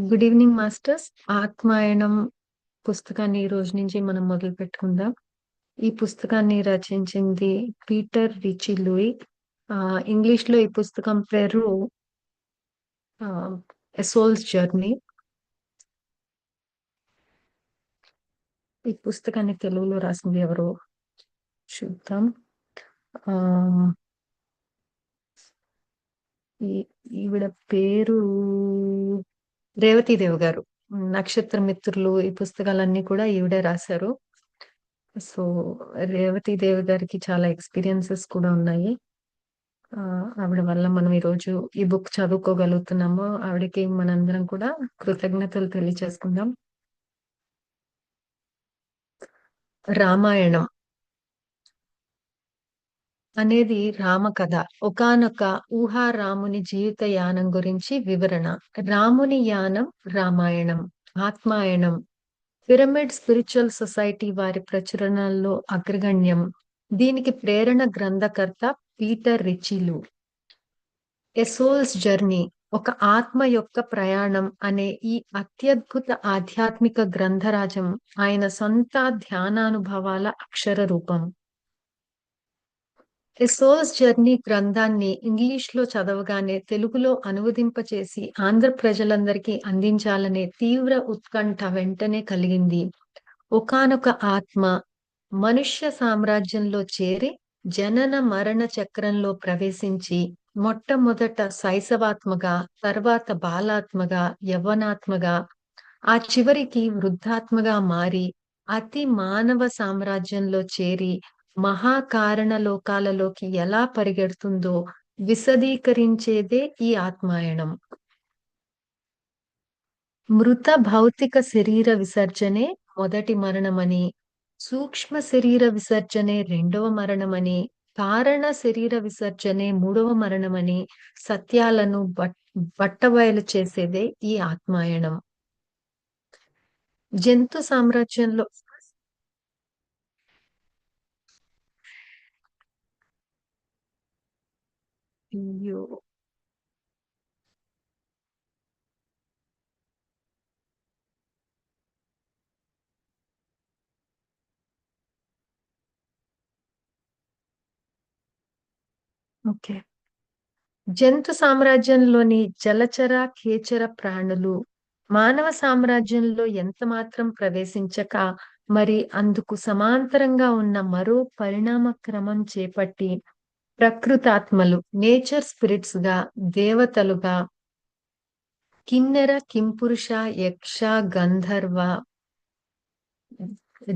Good evening masters. ఆత్మాయణం పుస్తకాన్ని ఈ రోజు నుంచి మనం మొదలు పెట్టుకుందాం. ఈ పుస్తకాన్ని రచించింది పీటర్ రిచి లూయి. ఇంగ్లీష్ లో ఈ పుస్తకం పేరు ఎ సోల్స్ జర్నీ. ఈ పుస్తకాన్ని తెలుగులో రాసింది ఎవరో చూద్దాం. ఆ ఈవిడ పేరు రేవతీదేవి గారు. నక్షత్ర మిత్రులు ఈ పుస్తకాలన్నీ కూడా ఈవిడే రాశారు. సో రేవతి దేవి గారికి చాలా ఎక్స్పీరియన్సెస్ కూడా ఉన్నాయి. ఆ ఆవిడ వల్ల మనం ఈ రోజు ఈ బుక్ చదువుకోగలుగుతున్నాము. ఆవిడకి మనందరం కూడా కృతజ్ఞతలు తెలియచేసుకుందాం. రామాయణం అనేది రామకథ. ఒకానొక ఊహా రాముని జీవిత యానం గురించి వివరణ. రాముని యానం రామాయణం. ఆత్మాయణం పిరమిడ్ స్పిరిచువల్ సొసైటీ వారి ప్రచురణలో అగ్రగణ్యం. దీనికి ప్రేరణ గ్రంథకర్త Peter Richelieu. A soul's journey ఒక ఆత్మ యొక్క ప్రయాణం అనే ఈ అత్యద్భుత ఆధ్యాత్మిక గ్రంథరాజం ఆయన సొంత ధ్యానానుభవాల అక్షర రూపం. ఎ సోల్స్ జర్నీ గ్రంథాన్ని ఇంగ్లీష్ లో చదవగానే తెలుగులో అనువదింపచేసి ఆంధ్ర ప్రజలందరికీ అందించాలనే తీవ్ర ఉత్కంఠ వెంటనే కలిగింది. ఒకానొక ఆత్మ మనుష్య సామ్రాజ్యంలో చేరి జనన మరణ చక్రంలో ప్రవేశించి మొట్టమొదట శైశవాత్మగా, తర్వాత బాలాత్మగా, యవ్వనాత్మగా, ఆ చివరికి వృద్ధాత్మగా మారి అతి మానవ సామ్రాజ్యంలో చేరి మహాకారణ లోకాలలోకి ఎలా పరిగెడుతుందో విశదీకరించేదే ఈ ఆత్మాయణం. మృత భౌతిక శరీర విసర్జనే మొదటి మరణమని, సూక్ష్మ శరీర విసర్జనే రెండవ మరణమని, కారణ శరీర విసర్జనే మూడవ మరణమని సత్యాలను బట్టబయలు చేసేదే ఈ ఆత్మాయణం. జంతు సామ్రాజ్యంలో అయ్యో, ఓకే. జంతు సామ్రాజ్యంలోని జలచర ఖేచర ప్రాణులు మానవ సామ్రాజ్యంలో ఎంత మాత్రం ప్రవేశించక మరి అందుకు సమాంతరంగా ఉన్న మరో పరిణామ క్రమం చేపట్టి ప్రకృతాత్మలు నేచర్ స్పిరిట్స్ గా, దేవతలుగా, కిన్నెర కింపురుష యక్ష గంధర్వ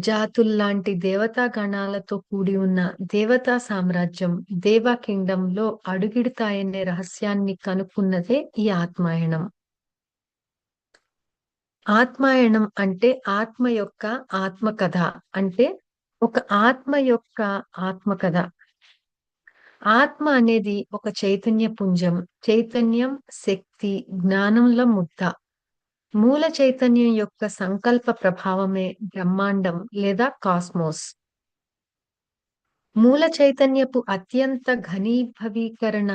జాతుల్లాంటి దేవతా గణాలతో కూడి ఉన్న దేవతా సామ్రాజ్యం దేవా కింగ్డమ్ లో అడుగిడతాయనే రహస్యాన్ని కనుక్కున్నదే ఈ ఆత్మాయణం. ఆత్మాయణం అంటే ఆత్మ యొక్క ఆత్మకథ. అంటే ఒక ఆత్మ యొక్క ఆత్మకథ. ఆత్మ అనేది ఒక చైతన్య పుంజం. చైతన్యం, శక్తి, జ్ఞానంలో ముద్ద. మూల చైతన్యం యొక్క సంకల్ప ప్రభావమే బ్రహ్మాండం లేదా కాస్మోస్. మూల చైతన్యపు అత్యంత ఘనీభవీకరణ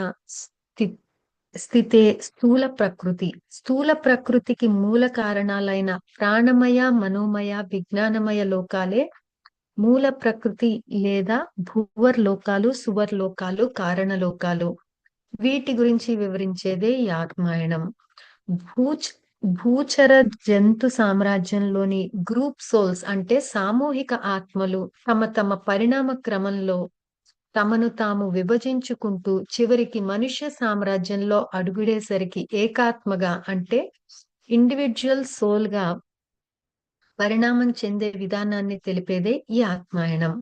స్థితే స్థూల ప్రకృతి. స్థూల ప్రకృతికి మూల కారణాలైన ప్రాణమయ, మనోమయ, విజ్ఞానమయ లోకాలే మూల ప్రకృతి లేదా భూవర్ లోకాలు, సువర్ లోకాలు, కారణ లోకాలు. వీటి గురించి వివరించేదే ఈ ఆత్మాయణం. భూచ్ భూచర జంతు సామ్రాజ్యంలోని గ్రూప్ సోల్స్ అంటే సామూహిక ఆత్మలు తమ తమ పరిణామ క్రమంలో తమను తాము విభజించుకుంటూ చివరికి మనుష్య సామ్రాజ్యంలో అడుగుడేసరికి ఏకాత్మగా అంటే ఇండివిడ్యువల్ సోల్ గా పరిణామం చెందే విధానాన్ని తెలిపేదే ఈ ఆత్మాయణం.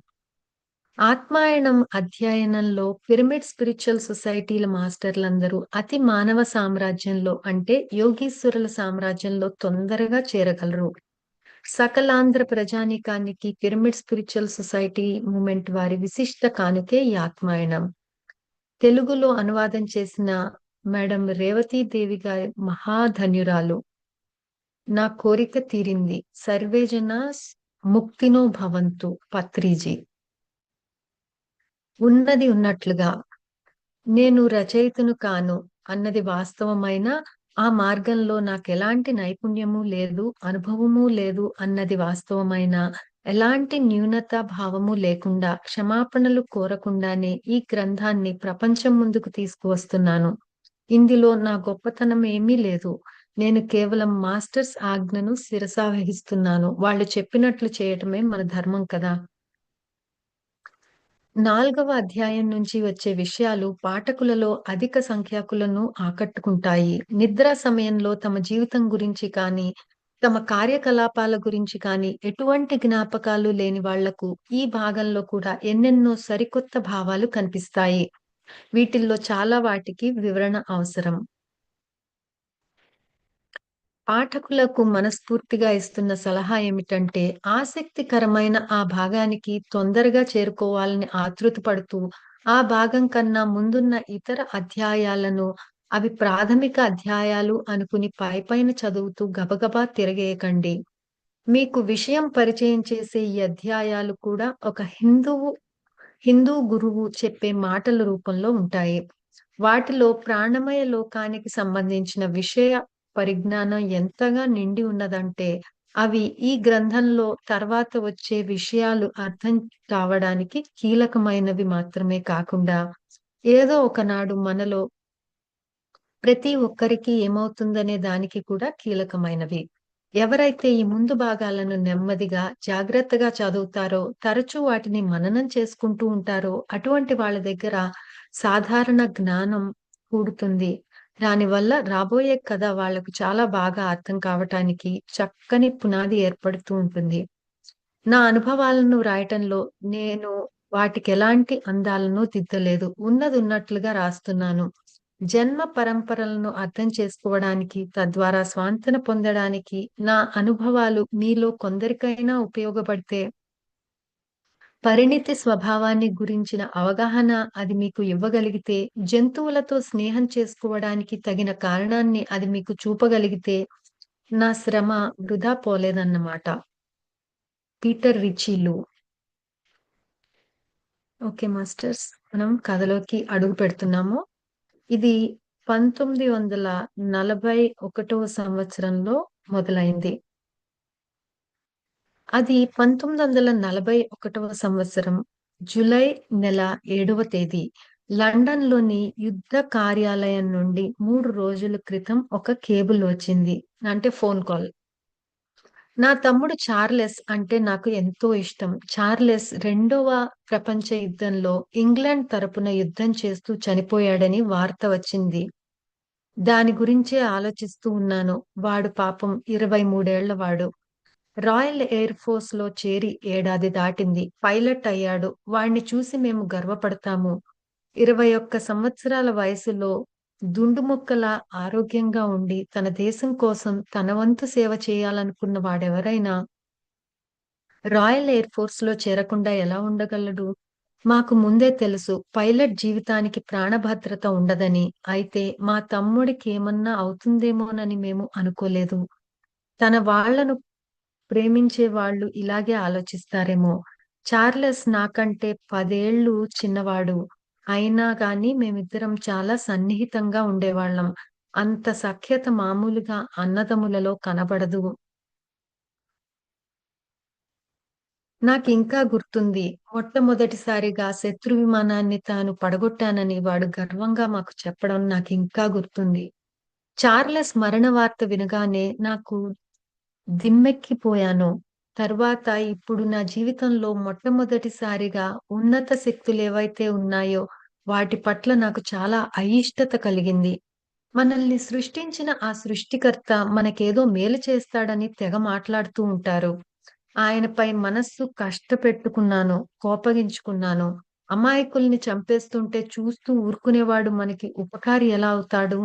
ఆత్మాయణం అధ్యయనంలో పిరమిడ్ స్పిరిచువల్ సొసైటీల మాస్టర్లందరూ అతి మానవ సామ్రాజ్యంలో అంటే యోగీశ్వరుల సామ్రాజ్యంలో తొందరగా చేరగలరు. సకలాంధ్ర ప్రజానీకానికి పిరమిడ్ స్పిరిచువల్ సొసైటీ మూమెంట్ వారి విశిష్ట కానుకే ఈ ఆత్మాయణం. తెలుగులో అనువాదం చేసిన మేడం రేవతీ దేవి గారి మహాధన్యురాలు. నా కోరిక తీరింది. సర్వేజన ముక్తినో భవంతు. పత్రిజీ. ఉన్నది ఉన్నట్లుగా నేను రచయితను కాను అన్నది వాస్తవమైన ఆ మార్గంలో నాకెలాంటి నైపుణ్యము లేదు, అనుభవము లేదు అన్నది వాస్తవమైనా, ఎలాంటి న్యూనతా భావము లేకుండా, క్షమాపణలు కోరకుండానే ఈ గ్రంథాన్ని ప్రపంచం ముందుకు తీసుకువస్తున్నాను. ఇందులో నా గొప్పతనం ఏమీ లేదు. నేను కేవలం మాస్టర్స్ ఆజ్ఞను శిరసావహిస్తున్నాను. వాళ్ళు చెప్పినట్లు చేయటమే మన ధర్మం కదా! 4వ అధ్యాయం నుంచి వచ్చే విషయాలు పాఠకులలో అధిక సంఖ్యాకులను ఆకట్టుకుంటాయి. నిద్ర సమయంలో తమ జీవితం గురించి కానీ, తమ కార్యకలాపాల గురించి కానీ, ఎటువంటి జ్ఞాపకాలు లేని వాళ్లకు ఈ భాగంలో కూడా ఎన్నెన్నో సరికొత్త భావాలు కనిపిస్తాయి. వీటిల్లో చాలా వాటికి వివరణ అవసరం. పాఠకులకు మనస్ఫూర్తిగా ఇస్తున్న సలహా ఏమిటంటే, ఆసక్తికరమైన ఆ భాగానికి తొందరగా చేరుకోవాలని ఆతృతపడుతూ, ఆ భాగం కన్నా ముందున్న ఇతర అధ్యాయాలను అవి ప్రాథమిక అధ్యాయాలు అనుకుని పైపైన చదువుతూ గబగబా తిరగేయకండి. మీకు విషయం పరిచయం చేసే ఈ అధ్యాయాలు కూడా ఒక హిందూ గురువు చెప్పే మాటల రూపంలో ఉంటాయి. వాటిలో ప్రాణమయ లోకానికి సంబంధించిన విషయ పరిజ్ఞానం ఎంతగా నిండి ఉన్నదంటే, అవి ఈ గ్రంథంలో తర్వాత వచ్చే విషయాలు అర్థం కావడానికి కీలకమైనవి మాత్రమే కాకుండా, ఏదో ఒకనాడు మనలో ప్రతి ఒక్కరికి ఏమవుతుందనే దానికి కూడా కీలకమైనవి. ఎవరైతే ఈ ముందు భాగాలను నెమ్మదిగా, జాగ్రత్తగా చదువుతారో, తరచూ వాటిని మననం చేసుకుంటూ ఉంటారో, అటువంటి వాళ్ళ దగ్గర సాధారణ జ్ఞానం కూడుతుంది. దానివల్ల రాబోయే కథ వాళ్ళకు చాలా బాగా అర్థం కావటానికి చక్కని పునాది ఏర్పడుతూ ఉంటుంది. నా అనుభవాలను వ్రాయటంలో నేను వాటికెలాంటి అందాలను దిద్దలేదు. ఉన్నదున్నట్లుగా రాస్తున్నాను. జన్మ పరంపరలను అర్థం చేసుకోవడానికి, తద్వారా స్వాంతన పొందడానికి నా అనుభవాలు మీలో కొందరికైనా ఉపయోగపడితే, పరిణితి స్వభావాన్ని గురించిన అవగాహన అది మీకు ఇవ్వగలిగితే, జంతువులతో స్నేహం చేసుకోవడానికి తగిన కారణాన్ని అది మీకు చూపగలిగితే, నా శ్రమ వృధా పోలేదన్నమాట. Peter Richelieu. Okay masters. మనం కథలోకి అడుగు పెడుతున్నాము. ఇది 1941వ సంవత్సరంలో మొదలైంది. అది 1941వ సంవత్సరం జూలై నెల 7వ తేదీ లండన్‌లోని యుద్ధ కార్యాలయం నుండి 3 రోజుల క్రితం ఒక కేబుల్ వచ్చింది. అంటే ఫోన్ కాల్. నా తమ్ముడు చార్లెస్ అంటే నాకు ఎంతో ఇష్టం. చార్లెస్ రెండవ ప్రపంచ యుద్ధంలో ఇంగ్లాండ్ తరపున యుద్ధం చేస్తూ చనిపోయాడని వార్త వచ్చింది. దాని గురించే ఆలోచిస్తూ ఉన్నాను. వాడు పాపం 23 ఏళ్ల వాడు. రాయల్ ఎయిర్ ఫోర్స్‌లో చేరి ఏడాది దాటింది. పైలట్ అయ్యాడు. వాడిని చూసి మేము గర్వపడతాము. 21 సంవత్సరాల వయసులో దుండుముక్కలా ఆరోగ్యంగా ఉండి, తన దేశం కోసం తన వంతు సేవ చేయాలనుకున్న వాడెవరైనా రాయల్ ఎయిర్ ఫోర్స్‌లో చేరకుండా ఎలా ఉండగలడు? మాకు ముందే తెలుసు పైలట్ జీవితానికి ప్రాణభద్రత ఉండదని. అయితే మా తమ్ముడికేమన్నా అవుతుందేమోనని మేము అనుకోలేదు. తన వాళ్ళను ప్రేమించే వాళ్ళు ఇలాగే ఆలోచిస్తారేమో! చార్లెస్ నాకంటే 10 ఏళ్ళు చిన్నవాడు. అయినా గాని మేమిద్దరం చాలా సన్నిహితంగా ఉండేవాళ్ళం. అంత సఖ్యత మామూలుగా అన్నదమ్ములలో కనబడదు. నాకింకా గుర్తుంది. మొట్టమొదటిసారిగా శత్రు విమానాన్ని తాను పడగొట్టానని వాడు గర్వంగా మాకు చెప్పడం నాకింకా గుర్తుంది. చార్లెస్ మరణ వార్త వినగానే నాకు దిమ్మెక్కిపోయాను. తర్వాత ఇప్పుడు నా జీవితంలో మొట్టమొదటిసారిగా ఉన్నత శక్తులేవైతే ఉన్నాయో, వాటి పట్ల నాకు చాలా అయిష్టత కలిగింది. మనల్ని సృష్టించిన ఆ సృష్టికర్త మనకేదో మేలు చేస్తాడని తెగ మాట్లాడుతూ ఉంటారు. ఆయనపై మనస్సు కష్టపెట్టుకున్నాను, కోపగించుకున్నాను. అమాయకుల్ని చంపేస్తుంటే చూస్తూ ఊరుకునేవాడు మనకి ఉపకారి ఎలా అవుతాడు?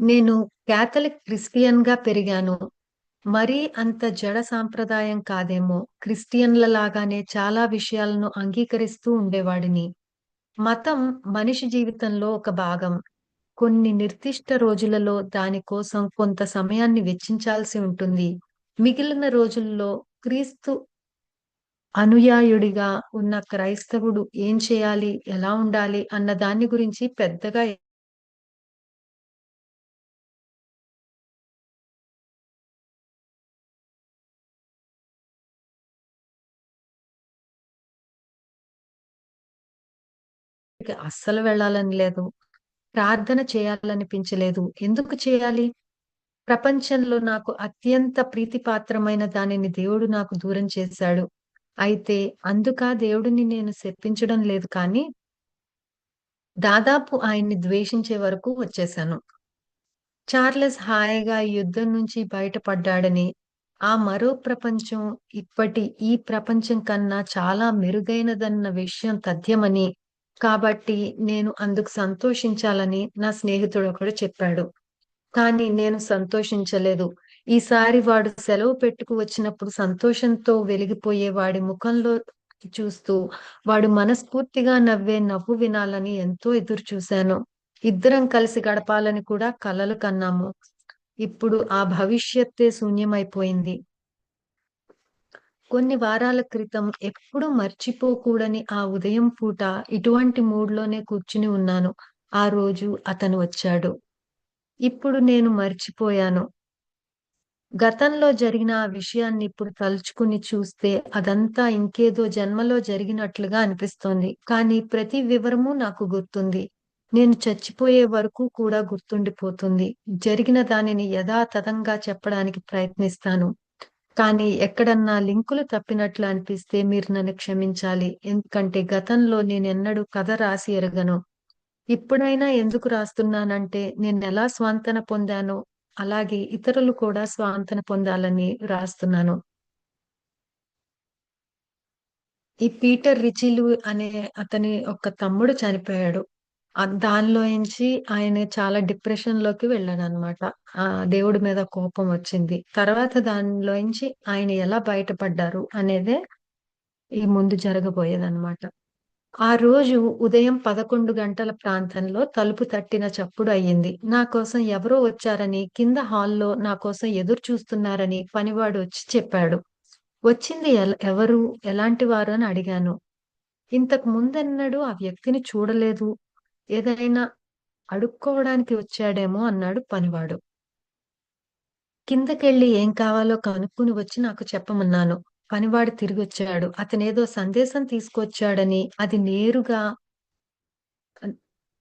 నేను కాథలిక్ క్రిస్టియన్‌గా పెరిగాను. మరీ అంత జడ సాంప్రదాయం కాదేమో! క్రిస్టియన్‌ల లాగానే చాలా విషయాలను అంగీకరిస్తూ ఉండేవాడిని. మతం మనిషి జీవితంలో ఒక భాగం. కొన్ని నిర్దిష్ట రోజులలో దాని కోసం కొంత సమయాన్ని వెచ్చించాల్సి ఉంటుంది. మిగిలిన రోజుల్లో క్రీస్తు అనుయాయుడిగా ఉన్న క్రైస్తవుడు ఏం చేయాలి? ఎలా ఉండాలి? అన్న దాని గురించి పెద్దగా దగ్గరికి అస్సలు వెళ్ళాలని లేదు. ప్రార్థన చేయాలనిపించలేదు. ఎందుకు చేయాలి? ప్రపంచంలో నాకు అత్యంత ప్రీతిపాత్రమైన దానిని దేవుడు నాకు దూరం చేశాడు. అయితే దేవుడిని నేను శపించడం లేదు కానీ, దాదాపు ఆయన్ని ద్వేషించే వరకు వచ్చేశాను. చార్లెస్ హాయిగా ఈ యుద్ధం నుంచి బయటపడ్డాడని, ఆ మరో ప్రపంచం ఈ ప్రపంచం కన్నా చాలా మెరుగైనదన్న విషయం తథ్యమని, కాబట్టి నేను అందుకు సంతోషించాలని నా స్నేహితుడొకడు చెప్పాడు. కానీ నేను సంతోషించలేదు. ఈసారి వాడు సెలవు పెట్టుకు వచ్చినప్పుడు సంతోషంతో వెలిగిపోయే వాడి ముఖంలో చూస్తూ, వాడు మనస్ఫూర్తిగా నవ్వే నవ్వు వినాలని ఎంతో ఎదురుచూశాను. ఇద్దరం కలిసి గడపాలని కూడా కలలు కన్నాము. ఇప్పుడు ఆ భవిష్యత్తే శూన్యమైపోయింది. కొన్ని వారాల క్రితం ఎప్పుడూ మర్చిపోకూడని ఆ ఉదయం పూట ఇటువంటి మూడ్‌లోనే కూర్చుని ఉన్నాను. ఆ రోజు అతను వచ్చాడు. ఇప్పుడు నేను మర్చిపోయాను. గతంలో జరిగిన ఆ విషయాన్ని ఇప్పుడు తలుచుకుని చూస్తే అదంతా ఇంకేదో జన్మలో జరిగినట్లుగా అనిపిస్తోంది. కానీ ప్రతి వివరము నాకు గుర్తుంది. నేను చచ్చిపోయే వరకు కూడా గుర్తుండిపోతుంది. జరిగిన దానిని యథాతథంగా చెప్పడానికి ప్రయత్నిస్తాను. కానీ ఎక్కడన్నా లింకులు తప్పినట్లు అనిపిస్తే మీరు నన్ను క్షమించాలి. ఎందుకంటే గతంలో నేనెన్నడూ కథ రాసి ఎరగను. ఇప్పుడైనా ఎందుకు రాస్తున్నానంటే, నేనెలా స్వాంతన పొందానో, అలాగే ఇతరులు కూడా స్వాంతన పొందాలని రాస్తున్నాను. ఈ పీటర్ రిచిలు అనే అతని ఒక తమ్ముడు చనిపోయాడు. దానిలోంచి ఆయన చాలా డిప్రెషన్‌లోకి వెళ్ళాడనమాట. దేవుడి మీద కోపం వచ్చింది. తర్వాత దానిలోంచి ఆయన ఎలా బయటపడ్డారు అనేదే ఈ ముందు జరగబోయేదనమాట. ఆ రోజు ఉదయం 11 గంటల ప్రాంతంలో తలుపు తట్టిన చప్పుడు అయ్యింది. నా కోసం ఎవరో వచ్చారని, కింద హాల్‌లో నా కోసం ఎదురు చూస్తున్నారని పనివాడు వచ్చి చెప్పాడు. వచ్చింది ఎవరు? ఎలాంటి వారు? అని అడిగాను. ఇంతకు ముందెన్నడూ ఆ వ్యక్తిని చూడలేదు. ఏదైనా అడుక్కోవడానికి వచ్చాడేమో అన్నాడు పనివాడు. కిందకెళ్ళి ఏం కావాలో కనుక్కొని వచ్చి నాకు చెప్పమన్నాను. పనివాడు తిరిగొచ్చాడు. అతనేదో సందేశం తీసుకొచ్చాడని, అది నేరుగా అన్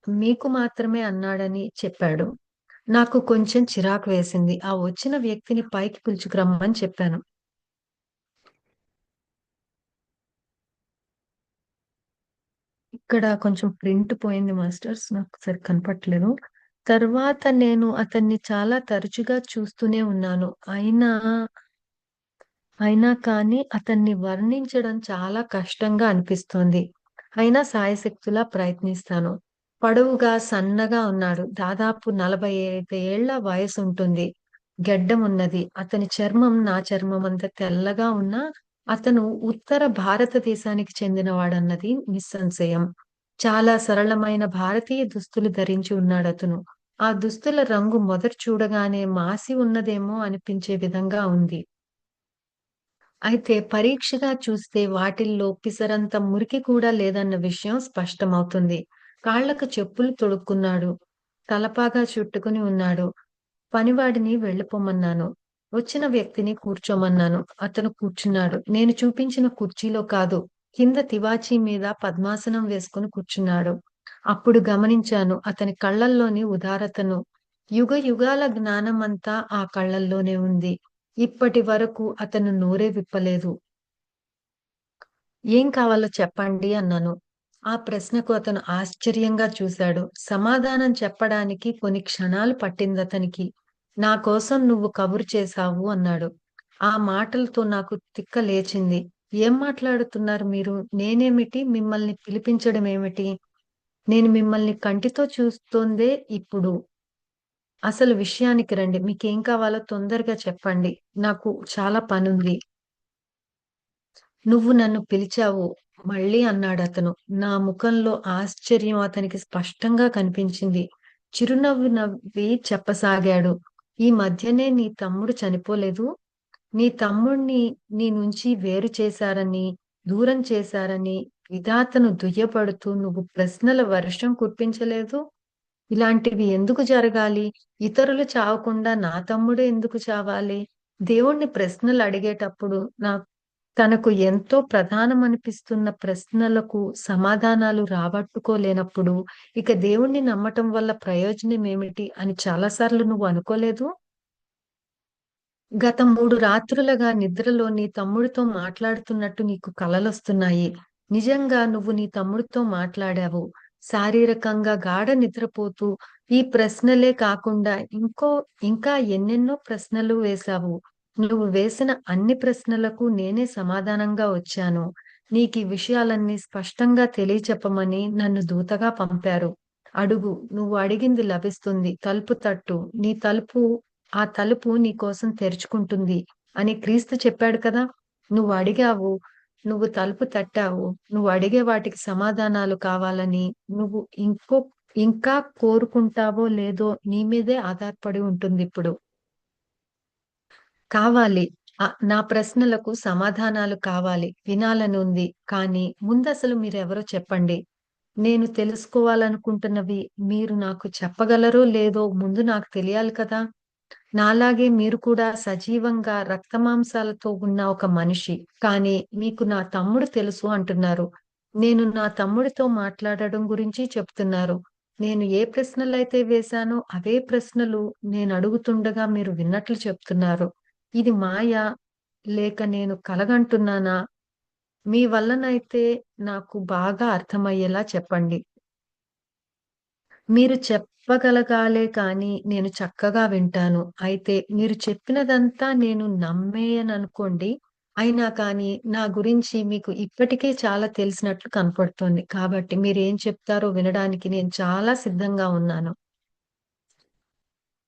మీకు మాత్రమే అన్నాడని చెప్పాడు. నాకు కొంచెం చిరాకు వేసింది. ఆ వచ్చిన వ్యక్తిని పైకి పిలుచుకురమ్మని చెప్పాను. ఇక్కడ కొంచెం ప్రింట్ పోయింది మాస్టర్స్. నాకు సరిగ్గా కనపట్లేదు. తర్వాత నేను అతన్ని చాలా తరచుగా చూస్తూనే ఉన్నాను. అయినా కానీ అతన్ని వర్ణించడం చాలా కష్టంగా అనిపిస్తోంది. అయినా శాయశక్తులా ప్రయత్నిస్తాను. పొడవుగా, సన్నగా ఉన్నాడు. దాదాపు 45 ఏళ్ల వయసుంటుంది. గెడ్డం ఉన్నది. అతని చర్మం నా చర్మమంత తెల్లగా ఉన్నా, అతను ఉత్తర భారతదేశానికి చెందినవాడన్నది నిస్సంశయం. చాలా సరళమైన భారతీయ దుస్తులు ధరించి ఉన్నాడతను. ఆ దుస్తుల రంగు మొదట చూడగానే మాసి ఉన్నదేమో అనిపించే విధంగా ఉంది. అయితే పరీక్షగా చూస్తే వాటిల్లో పిసరంత మురికి కూడా లేదన్న విషయం స్పష్టమవుతుంది. కాళ్ళకు చెప్పులు తొడుక్కున్నాడు. తలపాగా చుట్టుకుని ఉన్నాడు. పనివాడిని వెళ్ళిపొమ్మన్నాను. వచ్చిన వ్యక్తిని కూర్చోమన్నాను. అతను కూర్చున్నాడు. నేను చూపించిన కుర్చీలో కాదు. కింద తివాచీ మీద పద్మాసనం వేసుకుని కూర్చున్నాడు. అప్పుడు గమనించాను అతని కళ్ళల్లోని ఉదారతను. యుగాల జ్ఞానమంతా ఆ కళ్ళల్లోనే ఉంది. ఇప్పటి వరకు అతను నోరే విప్పలేదు. "ఏం కావాలో చెప్పండి" అన్నాను. ఆ ప్రశ్నకు అతను ఆశ్చర్యంగా చూశాడు. సమాధానం చెప్పడానికి కొన్ని క్షణాలు పట్టిందతనికి. "నా కోసం నువ్వు కబురు చేశావు" అన్నాడు. ఆ మాటలతో నాకు తిక్క లేచింది. "ఏం మాట్లాడుతున్నారు మీరు? నేనేమిటి? మిమ్మల్ని పిలిపించడమేమిటి? నేను మిమ్మల్ని కంటితో చూస్తోందే ఇప్పుడు. అసలు విషయానికి రండి. మీకేం కావాలో తొందరగా చెప్పండి. నాకు చాలా పనుంది." "నువ్వు నన్ను పిలిచావు" మళ్ళీ అన్నాడతను. నా ముఖంలో ఆశ్చర్యం అతనికి స్పష్టంగా కనిపించింది. చిరునవ్వు నవ్వి చెప్పసాగాడు. "ఈ మధ్యనే నీ తమ్ముడు చనిపోలేదు? నీ తమ్ముడిని నీ నుంచి వేరు చేశారని, దూరం చేశారని విధాతను దుయ్యబడుతూ నువ్వు ప్రశ్నల వర్షం కురిపించలేదు? ఇలాంటివి ఎందుకు జరగాలి? ఇతరులు చావకుండా నా తమ్ముడే ఎందుకు చావాలి? దేవుడిని ప్రశ్నలు అడిగేటప్పుడు తనకు ఎంతో ప్రధానమనిపిస్తున్న ప్రశ్నలకు సమాధానాలు రాబట్టుకోలేనప్పుడు, ఇక దేవుణ్ణి నమ్మటం వల్ల ప్రయోజనమేమిటి అని చాలా సార్లు నువ్వు అనుకోలేదు? గత 3 రాత్రులుగా నిద్రలో నీ తమ్ముడితో మాట్లాడుతున్నట్టు నీకు కలలొస్తున్నాయి. నిజంగా నువ్వు నీ తమ్ముడితో మాట్లాడావు. శారీరకంగా గాఢ నిద్రపోతూ ఈ ప్రశ్నలే కాకుండా ఇంకా ఎన్నెన్నో ప్రశ్నలు వేశావు. నువ్వు వేసిన అన్ని ప్రశ్నలకు నేనే సమాధానంగా వచ్చాను. నీకీ విషయాలన్నీ స్పష్టంగా తెలియచెప్పమని నన్ను దూతగా పంపారు. అడుగు, నువ్వు అడిగింది లభిస్తుంది. తలుపు తట్టు. ఆ తలుపు నీకోసం తెరుచుకుంటుంది అని క్రీస్తు చెప్పాడు కదా! నువ్వు అడిగావు, నువ్వు తలుపు తట్టావు, నువ్వు అడిగే వాటికి సమాధానాలు కావాలని, నువ్వు ఇంకా కోరుకుంటావో లేదో నీ మీదే ఆధారపడి ఉంటుందిప్పుడు. కావాలి. నా ప్రశ్నలకు సమాధానాలు కావాలి. వినాలనుంది. కానీ ముందసలు మీరెవరో చెప్పండి. నేను తెలుసుకోవాలనుకుంటున్నవి మీరు నాకు చెప్పగలరో లేదో ముందు నాకు తెలియాలి కదా! నాలాగే మీరు కూడా సజీవంగా రక్తమాంసాలతో ఉన్న ఒక మనిషి. కానీ మీకు నా తమ్ముడు తెలుసు అంటున్నారు. నేను నా తమ్ముడితో మాట్లాడడం గురించి చెప్తున్నారు. నేను ఏ ప్రశ్నలైతే వేశానో అవే ప్రశ్నలు నేనడుగుతుండగా మీరు విన్నట్లు చెప్తున్నారు. ఇది మాయ లేక నేను కలగంటున్నానా? మీ వల్లనైతే నాకు బాగా అర్థమయ్యేలా చెప్పండి. మీరు చెప్పగలగాలే కానీ నేను చక్కగా వింటాను. అయితే మీరు చెప్పినదంతా నేను నమ్మేయననుకోండి. అయినా కానీ నా గురించి మీకు ఇప్పటికే చాలా తెలిసినట్లు కనపడుతోంది. కాబట్టి మీరేం చెప్తారో వినడానికి నేను చాలా సిద్ధంగా ఉన్నాను.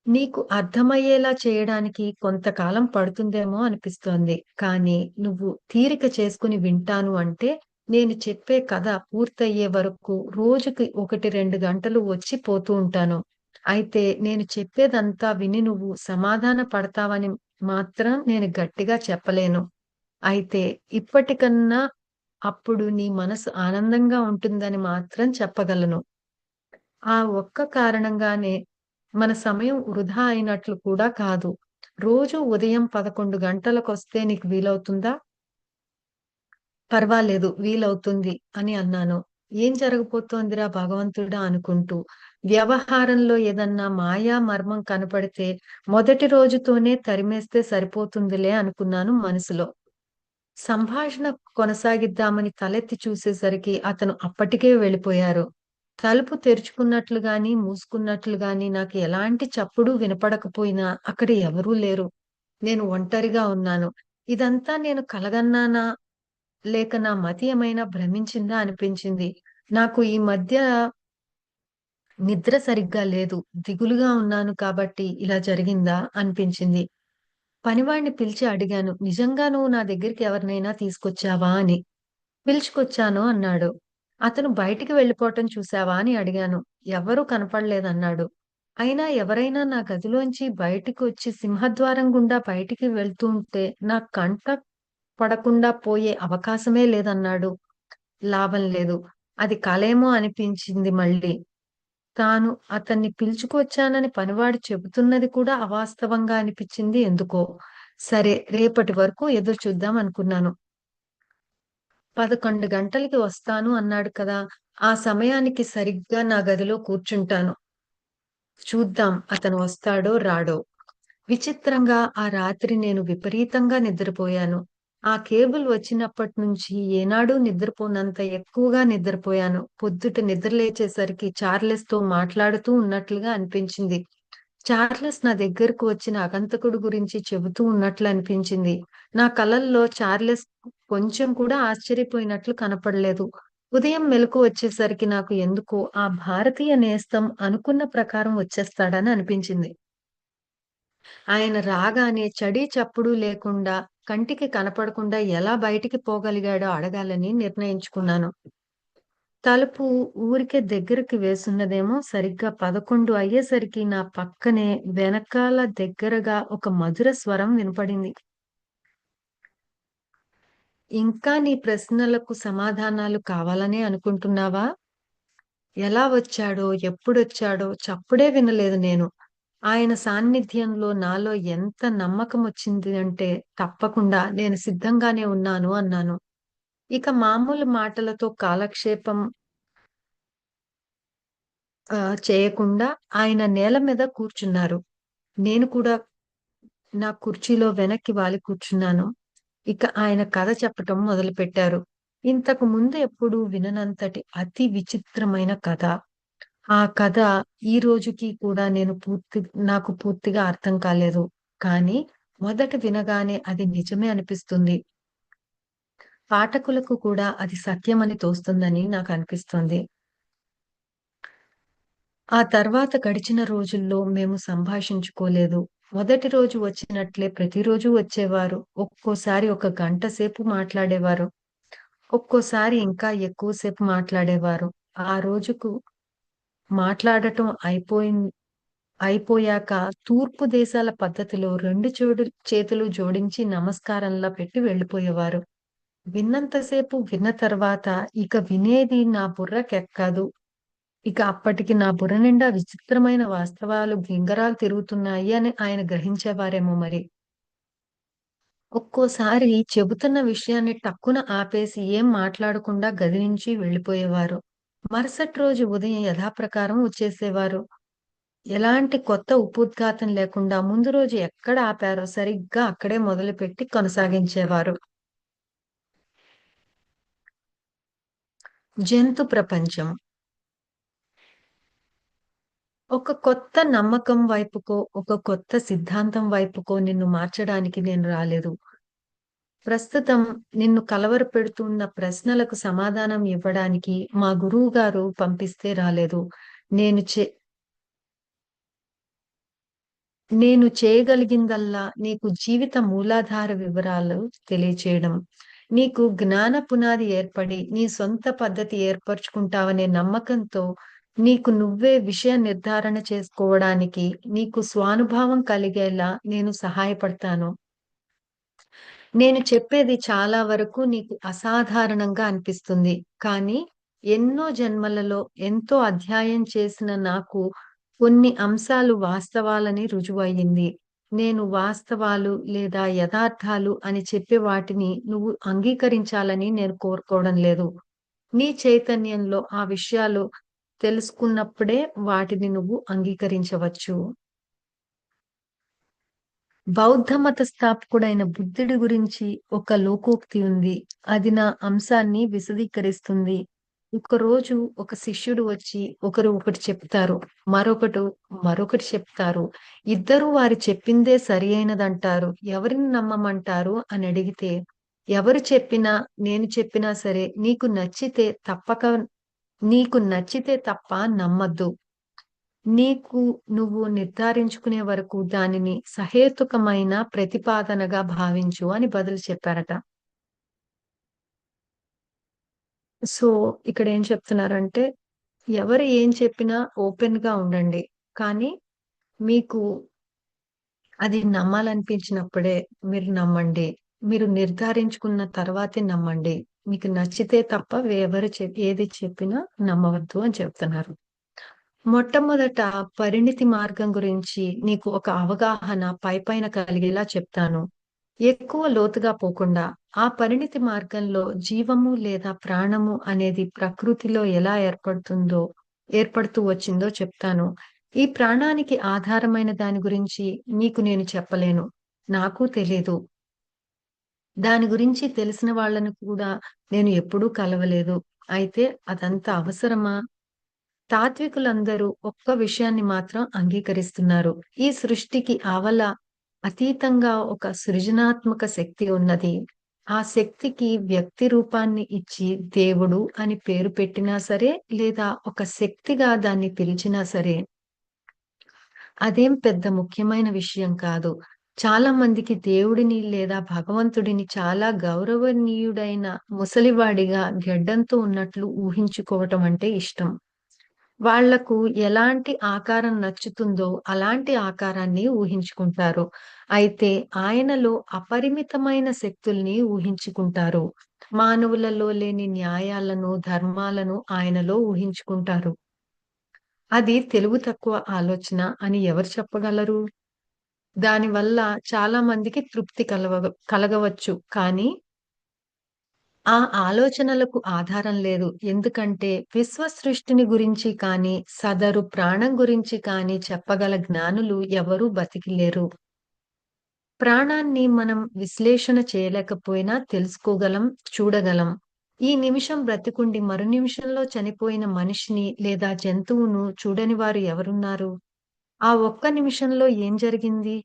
నీకు అర్థమయ్యేలా చేయడానికి కొంతకాలం పడుతుందేమో అనిపిస్తోంది. కానీ నువ్వు తీరిక చేసుకొని వింటాను అంటే, నేను చెప్పే కథ పూర్తయ్యే వరకు రోజుకి 1, 2 గంటలు వచ్చి పోతూ ఉంటాను. అయితే నేను చెప్పేదంతా విని నువ్వు సమాధాన పడతావని మాత్రం నేను గట్టిగా చెప్పలేను. అయితే ఇప్పటికన్నా అప్పుడు నీ మనసు ఆనందంగా ఉంటుందని మాత్రం చెప్పగలను. ఆ ఒక్క కారణంగానే మన సమయం వృధా అయినట్లు కూడా కాదు. రోజు ఉదయం 11 గంటలకొస్తే నీకు వీలవుతుందా? పర్వాలేదు వీలవుతుంది అని అన్నాను. ఏం జరగబోతోందిరా భగవంతుడా అనుకుంటూ. వ్యవహారంలో ఏదన్నా మాయా మర్మం కనపడితే మొదటి రోజుతోనే తరిమేస్తే సరిపోతుందిలే అనుకున్నాను మనసులో. సంభాషణ కొనసాగిద్దామని తలెత్తి చూసేసరికి అతను అప్పటికే వెళ్ళిపోయారు. తలుపు తెరుచుకున్నట్లు గాని, మూసుకున్నట్లు గాని నాకు ఎలాంటి చప్పుడు వినపడకపోయినా అక్కడ ఎవరూ లేరు. నేను ఒంటరిగా ఉన్నాను. ఇదంతా నేను కలగన్నానా? లేక నా మతి ఏమైనా భ్రమించిందా అనిపించింది. నాకు ఈ మధ్య నిద్ర సరిగ్గా లేదు. దిగులుగా ఉన్నాను కాబట్టి ఇలా జరిగిందా అనిపించింది. పనివాడిని పిలిచి అడిగాను. నిజంగా నువ్వు నా దగ్గరికి ఎవరినైనా తీసుకొచ్చావా అని. పిలుచుకొచ్చాను అన్నాడు. అతను బయటికి వెళ్ళిపోవటం చూసావా అని అడిగాను. ఎవ్వరూ కనపడలేదన్నాడు. అయినా ఎవరైనా నా గదిలోంచి బయటికొచ్చి సింహద్వారం గుండా బయటికి వెళ్తూ ఉంటే నా కంట పడకుండా పోయే అవకాశమే లేదన్నాడు. లాభం లేదు. అది కలేమో అనిపించింది మళ్ళీ. తాను అతన్ని పిలుచుకొచ్చానని పనివాడు చెబుతున్నది కూడా అవాస్తవంగా అనిపిచ్చింది ఎందుకో. సరే రేపటి వరకు ఎదురు చూద్దాం అనుకున్నాను. 11 గంటలకి వస్తాను అన్నాడు కదా! ఆ సమయానికి సరిగ్గా నా గదిలో కూర్చుంటాను. చూద్దాం అతను వస్తాడో రాడో. విచిత్రంగా ఆ రాత్రి నేను విపరీతంగా నిద్రపోయాను. ఆ కేబుల్ వచ్చినప్పట్నుంచి ఏనాడూ నిద్రపోనంత ఎక్కువగా నిద్రపోయాను. పొద్దుట నిద్రలేచేసరికి చార్లెస్‌తో మాట్లాడుతూ ఉన్నట్లుగా అనిపించింది. చార్లెస్ నా దగ్గరకు వచ్చిన ఆగంతకుడు గురించి చెబుతూ ఉన్నట్లు అనిపించింది. నా కలల్లో చార్లెస్ కొంచెం కూడా ఆశ్చర్యపోయినట్లు కనపడలేదు. ఉదయం మెలకువ వచ్చేసరికి నాకు ఎందుకో ఆ భారతీయ నేస్తం అనుకున్న ప్రకారం వచ్చేస్తాడని అనిపించింది. ఆయన రాగానే చడీ చప్పుడు లేకుండా, కంటికి కనపడకుండా ఎలా బయటికి పోగలిగాడో అడగాలని నిర్ణయించుకున్నాను. తలుపు ఊరికే దగ్గరికి వేసున్నదేమో సరిగ్గా 11 అయ్యేసరికి నా పక్కనే వెనకాల దగ్గరగా ఒక మధుర స్వరం వినపడింది. ఇంకా నీ ప్రశ్నలకు సమాధానాలు కావాలనే అనుకుంటున్నావా? ఎలా వచ్చాడో, ఎప్పుడొచ్చాడో చప్పుడే వినలేదు నేను. ఆయన సాన్నిధ్యంలో నాలో ఎంత నమ్మకమొచ్చింది అంటే, తప్పకుండా నేను సిద్ధంగానే ఉన్నాను అన్నాను. ఇక మామూలు మాటలతో కాలక్షేపం చేయకుండా ఆయన నేల మీద కూర్చున్నారు. నేను కూడా నా కుర్చీలో వెనక్కి వాలి కూర్చున్నాను. ఇక ఆయన కథ చెప్పటం మొదలుపెట్టారు. ఇంతకు ముందు ఎప్పుడూ విననంతటి అతి విచిత్రమైన కథ. ఆ కథ ఈ రోజుకి కూడా నాకు పూర్తిగా అర్థం కాలేదు. కానీ మొదట వినగానే అది నిజమే అనిపిస్తుంది. పాఠకులకు కూడా అది సత్యమని తోస్తుందని నాకనిపిస్తుంది. ఆ తర్వాత గడిచిన రోజుల్లో మేము సంభాషించుకోలేదు. మొదటి రోజు వచ్చినట్లే ప్రతిరోజు వచ్చేవారు. ఒక్కోసారి ఒక గంట సేపు మాట్లాడేవారు. ఒక్కోసారి ఇంకా ఎక్కువ సేపు మాట్లాడేవారు. ఆ రోజుకు మాట్లాడటం అయిపోయాక తూర్పు దేశాల పద్ధతిలో 2 చేతులు జోడించి నమస్కారంలా పెట్టి వెళ్ళిపోయేవారు. విన్నంత సేపు విన్న తర్వాత ఇక వినేది నా బుర్రకెక్కదు. ఇక అప్పటికి నా బుర్ర నిండా విచిత్రమైన వాస్తవాలు గింగరాలు తిరుగుతున్నాయి అని ఆయన గ్రహించేవారేమో మరి. ఒక్కోసారి చెబుతున్న విషయాన్ని టక్కున ఆపేసి ఏం మాట్లాడకుండా గది నుంచి వెళ్ళిపోయేవారు. మరుసటి రోజు ఉదయం యథాప్రకారం వచ్చేసేవారు. ఎలాంటి కొత్త ఉపోద్ఘాతం లేకుండా ముందు రోజు ఎక్కడ ఆపారో సరిగ్గా అక్కడే మొదలుపెట్టి కొనసాగించేవారు. జంతు ప్రపంచం. ఒక కొత్త నమ్మకం వైపుకో, ఒక కొత్త సిద్ధాంతం వైపుకో నిన్ను మార్చడానికి నేను రాలేదు. ప్రస్తుతం నిన్ను కలవరపెడుతున్న ప్రశ్నలకు సమాధానం ఇవ్వడానికి మా గురువుగారు పంపిస్తే రాలేదు. నేను చే నేను చేయగలిగిందల్లా నీకు జీవిత మూలాధార వివరాలు తెలియచేయడం. నీకు జ్ఞాన పునాది ఏర్పడి, నీ సొంత పద్ధతి ఏర్పరచుకుంటావనే నమ్మకంతో, నీకు నువ్వే విషయ నిర్ధారణ చేసుకోవడానికి, నీకు స్వానుభావం కలిగేలా నేను సహాయపడతాను. నేను చెప్పేది చాలా వరకు నీకు అసాధారణంగా అనిపిస్తుంది. కానీ ఎన్నో జన్మలలో ఎంతో అధ్యాయం చేసిన నాకు కొన్ని అంశాలు వాస్తవాలని రుజువయ్యింది. నేను వాస్తవాలు లేదా యథార్థాలు అని చెప్పే వాటిని నువ్వు అంగీకరించాలని నేను కోరుకోవడం లేదు. నీ చైతన్యంలో ఆ విషయాలు తెలుసుకున్నప్పుడే వాటిని నువ్వు అంగీకరించవచ్చు. బౌద్ధ మత స్థాపకుడైన బుద్ధుడి గురించి ఒక లోకోక్తి ఉంది. అది నా అంశాన్ని విశదీకరిస్తుంది. ఒకరోజు ఒక శిష్యుడు వచ్చి ఒకరు ఒకటి చెప్తారు. మరొకడు మరొకటి చెప్తారు. ఇద్దరూ వారు చెప్పిందే సరియైనదంటారు. ఎవరిని నమ్మమంటారు అని అడిగితే, ఎవరు చెప్పినా, నేను చెప్పినా సరే నీకు నచ్చితే తప్ప నమ్మద్దు. నీకు నువ్వు నిర్ధారించుకునే వరకు దానిని సహేతుకమైన ప్రతిపాదనగా భావించు అని బదులు చెప్పారట. సో, ఇక్కడేం చెప్తున్నారంటే, ఎవరు ఏం చెప్పినా ఓపెన్‌గా ఉండండి. కానీ మీకు అది నమ్మాలనిపించినప్పుడే మీరు నమ్మండి. మీరు నిర్ధారించుకున్న తర్వాతే నమ్మండి. మీకు నచ్చితే తప్ప ఏది చెప్పినా నమ్మవద్దు అని చెప్తున్నారు. మొట్టమొదట పరిణితి మార్గం గురించి నీకు ఒక అవగాహన పైపైన కలిగేలా చెప్తాను. ఎక్కువ లోతుగా పోకుండా, ఆ పరిణితి మార్గంలో జీవము లేదా ప్రాణము అనేది ప్రకృతిలో ఎలా ఏర్పడుతూ వచ్చిందో చెప్తాను. ఈ ప్రాణానికి ఆధారమైన దాని గురించి నీకు నేను చెప్పలేను. నాకు తెలీదు. దాని గురించి తెలిసిన వాళ్ళని కూడా నేను ఎప్పుడూ కలవలేదు. అయితే అదంత అవసరమా? తాత్వికులందరూ ఒక్క విషయాన్ని మాత్రం అంగీకరిస్తున్నారు. ఈ సృష్టికి అతీతంగా ఒక సృజనాత్మక శక్తి ఉన్నది. ఆ శక్తికి వ్యక్తి రూపాన్ని ఇచ్చి దేవుడు అని పేరు పెట్టినా సరే, లేదా ఒక శక్తిగా దాన్ని పిలిచినా సరే, అదేం పెద్ద ముఖ్యమైన విషయం కాదు. చాలా మందికి దేవుడిని లేదా భగవంతుడిని చాలా గౌరవనీయుడైన ముసలివాడిగా గెడ్డంతో ఉన్నట్లు ఊహించుకోవటం అంటే ఇష్టం. వాళ్లకు ఎలాంటి ఆకారం నచ్చుతుందో అలాంటి ఆకారాన్ని ఊహించుకుంటారు. అయితే ఆయనలో అపరిమితమైన శక్తుల్ని ఊహించుకుంటారు. మానవులలో లేని న్యాయాలను, ధర్మాలను ఆయనలో ఊహించుకుంటారు. అది తెలివి తక్కువ ఆలోచన అని ఎవరు చెప్పగలరు? దానివల్ల చాలా మందికి తృప్తి కలగవచ్చు. కానీ ఆ ఆలోచనలకు ఆధారం లేదు. ఎందుకంటే విశ్వ సృష్టిని గురించి కానీ, సదరు ప్రాణం గురించి కానీ చెప్పగల జ్ఞానులు ఎవరూ బతికి లేరు. ప్రాణాన్ని మనం విశ్లేషణ చేయలేకపోయినా తెలుసుకోగలం, చూడగలం. ఈ నిమిషం బ్రతికుండి మరు నిమిషంలో చనిపోయిన మనిషిని లేదా జంతువును చూడని వారు ఎవరున్నారు? ఆ ఒక్క నిమిషంలో ఏం జరిగింది?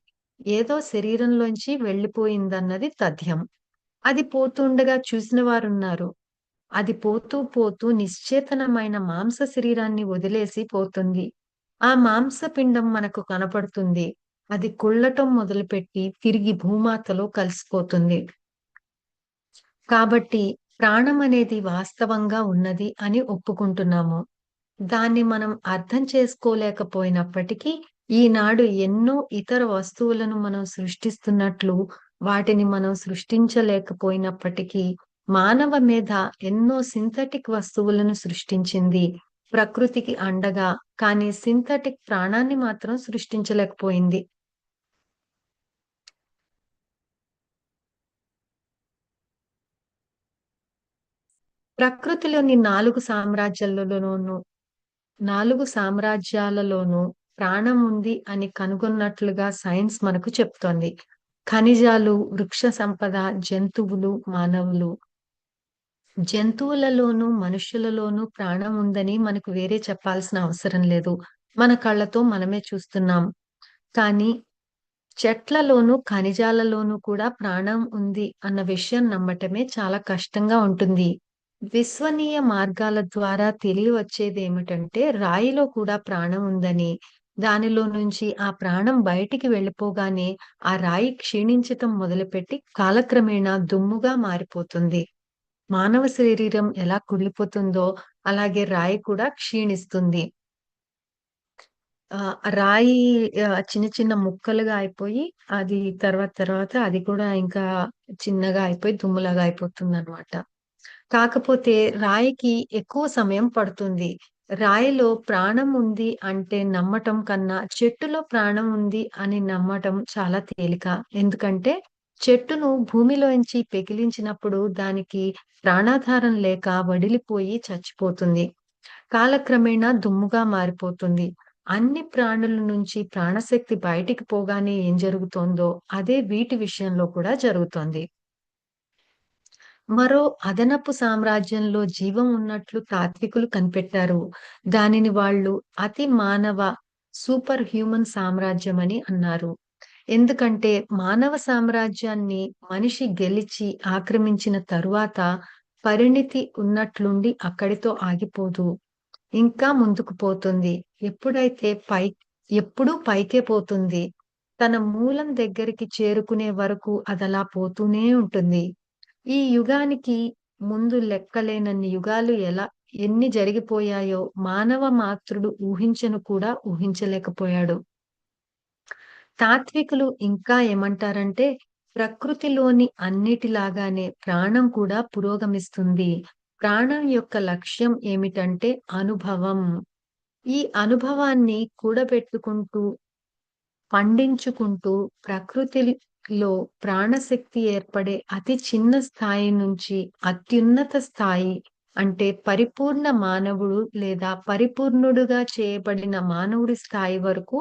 ఏదో శరీరంలోంచి వెళ్ళిపోయిందన్నది తథ్యం. అది పోతుండగా చూసిన వారున్నారు. అది పోతూ పోతూ నిశ్చేతనమైన మాంస శరీరాన్ని వదిలేసి పోతుంది. ఆ మాంసపిండం మనకు కనపడుతుంది. అది కుళ్ళటం మొదలుపెట్టి తిరిగి భూమాతలో కలిసిపోతుంది. కాబట్టి ప్రాణమనేది వాస్తవంగా ఉన్నది అని ఒప్పుకుంటున్నాము. దాన్ని మనం అర్థం చేసుకోలేకపోయినప్పటికీ, ఈనాడు ఎన్నో ఇతర వస్తువులను మనం సృష్టిస్తున్నట్లు, వాటిని మనం సృష్టించలేకపోయినప్పటికీ, మానవ మేధ ఎన్నో సింథటిక్ వస్తువులను సృష్టించింది. ప్రకృతికి అండగా, కానీ సింథటిక్ ప్రాణాన్ని మాత్రం సృష్టించలేకపోయింది. ప్రకృతిలోని 4 సామ్రాజ్యాలలోనూ ప్రాణం ఉంది అని కనుగొన్నట్లుగా సైన్స్ మనకు చెప్తోంది. ఖనిజాలు, వృక్ష సంపద, జంతువులు, మానవులు. జంతువులలోనూ, మనుష్యులలోనూ ప్రాణం ఉందని మనకు వేరే చెప్పాల్సిన అవసరం లేదు. మన కళ్ళతో మనమే చూస్తున్నాం. కానీ చెట్లలోనూ, ఖనిజాలలోనూ కూడా ప్రాణం ఉంది అన్న విషయం నమ్మటమే చాలా కష్టంగా ఉంటుంది. విశ్వనీయ మార్గాల ద్వారా తెలియవచ్చేదేమిటంటే, రాయిలో కూడా ప్రాణం ఉందని, దానిలో నుంచి ఆ ప్రాణం బయటికి వెళ్ళిపోగానే, ఆ రాయి క్షీణించటం మొదలుపెట్టి కాలక్రమేణా దుమ్ముగా మారిపోతుంది. మానవ శరీరం ఎలా కుళ్ళిపోతుందో, అలాగే రాయి కూడా క్షీణిస్తుంది. రాయి చిన్న చిన్న ముక్కలుగా అయిపోయి, అది తర్వాత తర్వాత అది కూడా ఇంకా చిన్నగా అయిపోయి దుమ్ములాగా అయిపోతుందనమాట. కాకపోతే రాయికి ఎక్కువ సమయం పడుతుంది. రాయిలో ప్రాణం ఉంది అంటే నమ్మటం కన్నా, చెట్టులో ప్రాణం ఉంది అని నమ్మటం చాలా తేలిక. ఎందుకంటే, చెట్టును భూమిలోంచి పెకిలించినప్పుడు దానికి ప్రాణాధారం లేక వడిలిపోయి చచ్చిపోతుంది. కాలక్రమేణా దుమ్ముగా మారిపోతుంది. అన్ని ప్రాణుల నుంచి ప్రాణశక్తి బయటికి పోగానే ఏం జరుగుతోందో, అదే వీటి విషయంలో కూడా జరుగుతోంది. మరో అదనపు సామ్రాజ్యంలో జీవం ఉన్నట్లు తాత్వికులు కనిపెట్టారు. దానిని వాళ్ళు అతి మానవ సూపర్ హ్యూమన్ సామ్రాజ్యం అని అన్నారు. ఎందుకంటే మానవ సామ్రాజ్యాన్ని మనిషి గెలిచి ఆక్రమించిన తరువాత పరిణితి ఉన్నట్లుండి అక్కడితో ఆగిపోదు. ఇంకా ముందుకు పోతుంది. ఎప్పుడైతే ఎప్పుడూ పైకే పోతుంది. తన మూలం దగ్గరికి చేరుకునే వరకు అదలా పోతూనే ఉంటుంది. ఈ యుగానికి ముందు లెక్కలేనన్ని యుగాలు ఎన్ని జరిగిపోయాయో మానవ మాత్రుడు ఊహించను కూడా ఊహించలేకపోయాడు. తాత్వికులు ఇంకా ఏమంటారంటే, ప్రకృతిలోని అన్నిటిలాగానే ప్రాణం కూడా పురోగమిస్తుంది. ప్రాణం యొక్క లక్ష్యం ఏమిటంటే అనుభవం. ఈ అనుభవాన్ని కూడబెట్టుకుంటూ, పండించుకుంటూ ప్రకృతిలో ప్రాణశక్తి ఏర్పడే అతి చిన్న స్థాయి నుంచి అత్యున్నత స్థాయి అంటే పరిపూర్ణ మానవుడు లేదా పరిపూర్ణుడుగా చేయబడిన మానవుడి స్థాయి వరకు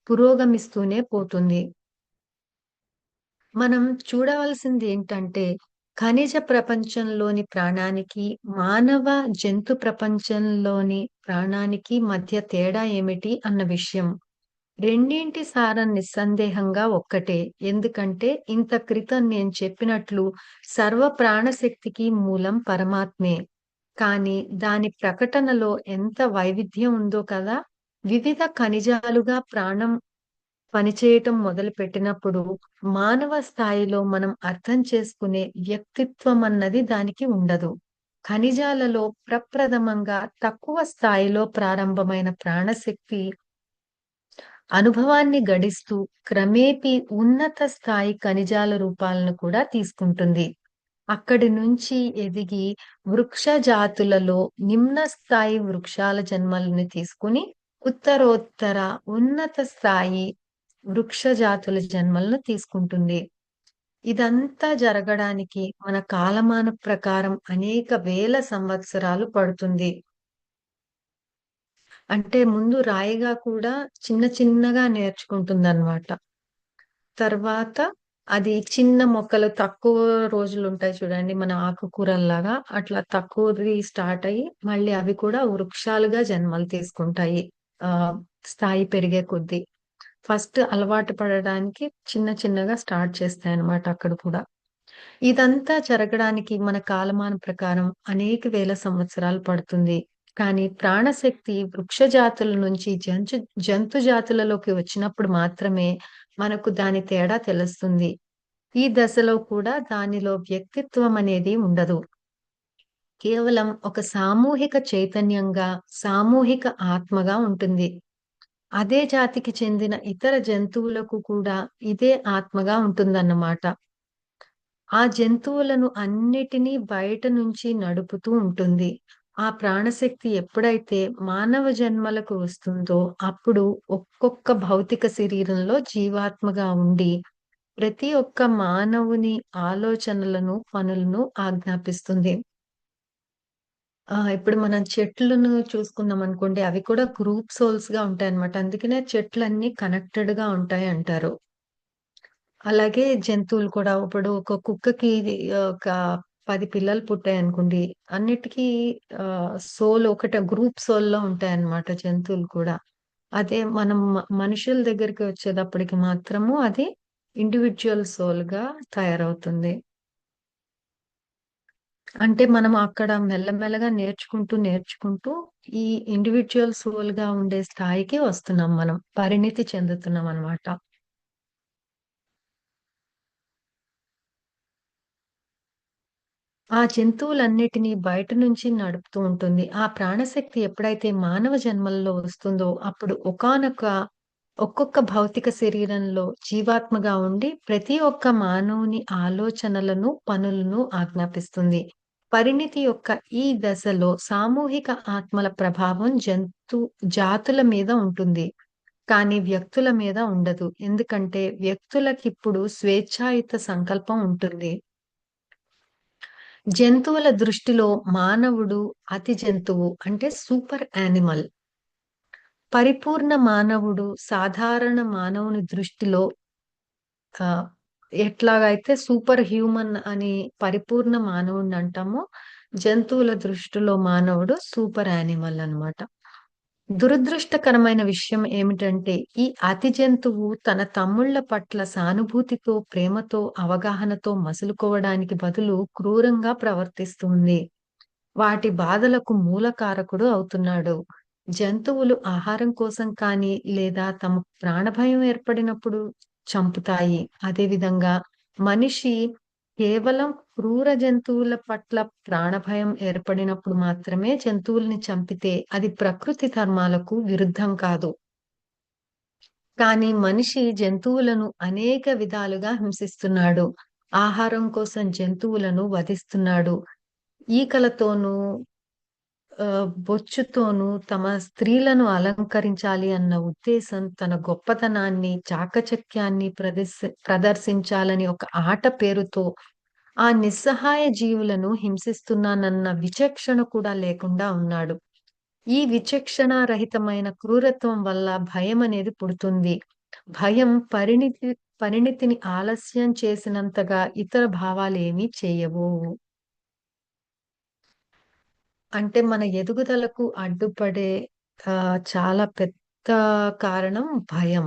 పురోగమిస్తూనే పోతుంది. మనం చూడవలసిందేంటంటే, ఖనిజ ప్రపంచంలోని ప్రాణానికి, మానవ జంతు ప్రపంచంలోని ప్రాణానికి మధ్య తేడా ఏమిటి అన్న విషయం. రెండింటి సారం నిస్సందేహంగా ఒక్కటే. ఎందుకంటే, ఇంత క్రితం నేను చెప్పినట్లు సర్వ ప్రాణశక్తికి మూలం పరమాత్మే. కానీ దాని ప్రకటనలో ఎంత వైవిధ్యం ఉందో కదా! వివిధ ఖనిజాలుగా ప్రాణం పనిచేయటం మొదలుపెట్టినప్పుడు, మానవ స్థాయిలో మనం అర్థం చేసుకునే వ్యక్తిత్వం అన్నది దానికి ఉండదు. ఖనిజాలలో ప్రప్రథమంగా తక్కువ స్థాయిలో ప్రారంభమైన ప్రాణశక్తి అనుభవాన్ని గడిస్తూ క్రమేపీ ఉన్నత స్థాయి ఖనిజాల రూపాలను కూడా తీసుకుంటుంది. అక్కడి నుంచి ఎదిగి వృక్ష జాతులలో నిమ్న స్థాయి వృక్షాల జన్మలని తీసుకొని ఉత్తరోత్తర ఉన్నత స్థాయి వృక్ష జాతుల జన్మలను తీసుకుంటుంది. ఇదంతా జరగడానికి మన కాలమాన ప్రకారం అనేక వేల సంవత్సరాలు పడుతుంది. అంటే ముందు రాయిగా కూడా చిన్న చిన్నగా నేర్చుకుంటుందన్నమాట. తర్వాత అది చిన్న మొక్కలు తక్కువ రోజులుంటాయి చూడండి. మన ఆకుకూరల్లాగా అట్లా తక్కువది స్టార్ట్ అయ్యి, మళ్ళీ అవి కూడా వృక్షాలుగా జన్మలు తీసుకుంటాయి. ఆహ్, స్థాయి పెరిగే కొద్దీ. ఫస్ట్ అలవాటు పడడానికి చిన్న చిన్నగా స్టార్ట్ చేస్తాయన్నమాట అక్కడ కూడా. ఇదంతా జరగడానికి మన కాలమానం ప్రకారం అనేక వేల సంవత్సరాలు పడుతుంది. కానీ ప్రాణశక్తి వృక్ష జాతుల నుంచి జంతు జాతులలోకి వచ్చినప్పుడు మాత్రమే మనకు దాని తేడా తెలుస్తుంది. ఈ దశలో కూడా దానిలో వ్యక్తిత్వం అనేది ఉండదు. కేవలం ఒక సామూహిక చైతన్యంగా, సామూహిక ఆత్మగా ఉంటుంది. అదే జాతికి చెందిన ఇతర జంతువులకు కూడా ఇదే ఆత్మగా ఉంటుందన్నమాట. ఆ జంతువులను అన్నిటినీ బయట నుంచి నడుపుతూ ఉంటుంది. ఆ ప్రాణశక్తి ఎప్పుడైతే మానవ జన్మలకు వస్తుందో, అప్పుడు ఒక్కొక్క భౌతిక శరీరంలో జీవాత్మగా ఉండి, ప్రతి ఒక్క మానవుని ఆలోచనలను, పనులను ఆజ్ఞాపిస్తుంది. ఇప్పుడు మనం చెట్లను చూసుకున్నామనుకోండి, అవి కూడా గ్రూప్ సోల్స్‌గా ఉంటాయన్నమాట. అందుకనే చెట్లన్నీ కనెక్టెడ్‌గా ఉంటాయంటారు. అలాగే జంతువులు కూడా ఇప్పుడు ఒక కుక్కకి ఒక 10 పిల్లలు పుట్టాయనుకోండి. అన్నిటికి సోల్ ఒకటే గ్రూప్ సోల్‌లో ఉంటాయన్నమాట జంతువులు కూడా. అదే మనం మనుషుల దగ్గరికి వచ్చేటప్పటికి మాత్రము అది ఇండివిడ్యువల్ సోల్‌గా తయారవుతుంది. అంటే మనం అక్కడ మెల్లమెల్లగా నేర్చుకుంటూ ఈ ఇండివిడ్యువల్ సోల్‌గా ఉండే స్థాయికి వస్తున్నాం మనం. పరిణితి చెందుతున్నామనమాట. ఆ జంతువులన్నిటిని బయట నుంచి నడుపుతూ ఉంటుంది. ఆ ప్రాణశక్తి ఎప్పుడైతే మానవ జన్మల్లో వస్తుందో, అప్పుడు ఒక్కొక్క భౌతిక శరీరంలో జీవాత్మగా ఉండి, ప్రతి ఒక్క మానవుని ఆలోచనలను, పనులను ఆజ్ఞాపిస్తుంది. పరిణితి యొక్క ఈ దశలో సామూహిక ఆత్మల ప్రభావం జాతుల మీద ఉంటుంది. కానీ వ్యక్తుల మీద ఉండదు. ఎందుకంటే వ్యక్తులకిప్పుడు స్వేచ్ఛాయుత సంకల్పం ఉంటుంది. జంతువుల దృష్టిలో మానవుడు అతి జంతువు అంటే సూపర్ యానిమల్. పరిపూర్ణ మానవుడు సాధారణ మానవుని దృష్టిలో ఆహ్, ఎట్లాగైతే సూపర్ హ్యూమన్ అని పరిపూర్ణ మానవుడినంటామో, జంతువుల దృష్టిలో మానవుడు సూపర్ యానిమల్ అన్నమాట. దురదృష్టకరమైన విషయం ఏమిటంటే, ఈ అతి జంతువు తన తమ్ముళ్ళ పట్ల సానుభూతితో, ప్రేమతో, అవగాహనతో మసులుకోవడానికి బదులు క్రూరంగా ప్రవర్తిస్తుంది. వాటి బాధలకు మూల కారకుడు అవుతున్నాడు. జంతువులు ఆహారం కోసం కానీ, లేదా తమ ప్రాణభయం ఏర్పడినప్పుడు చంపుతాయి. అదేవిధంగా మనిషి కేవలం క్రూర జంతువుల పట్ల ప్రాణభయం ఏర్పడినప్పుడు మాత్రమే జంతువుల్ని చంపితే అది ప్రకృతి ధర్మాలకు విరుద్ధం కాదు. కానీ మనిషి జంతువులను అనేక విధాలుగా హింసిస్తున్నాడు. ఆహారం కోసం జంతువులను వధిస్తున్నాడు. ఈకలతోనూ బొచ్చుతోనూ తమ స్త్రీలను అలంకరించాలి అన్న ఉద్దేశం, తన గొప్పతనాన్ని, చాకచక్యాన్ని ప్రదర్శించాలని ఒక ఆట పేరుతో ఆ నిస్సహాయ జీవులను హింసిస్తున్నానన్న విచక్షణ కూడా లేకుండా ఉన్నాడు. ఈ విచక్షణారహితమైన క్రూరత్వం వల్ల భయమనేది పుడుతుంది. భయం పరిణితిని ఆలస్యం చేసినంతగా ఇతర భావాలేమీ చేయవు. అంటే మన ఎదుగుదలకు అడ్డుపడే చాలా పెద్ద కారణం భయం.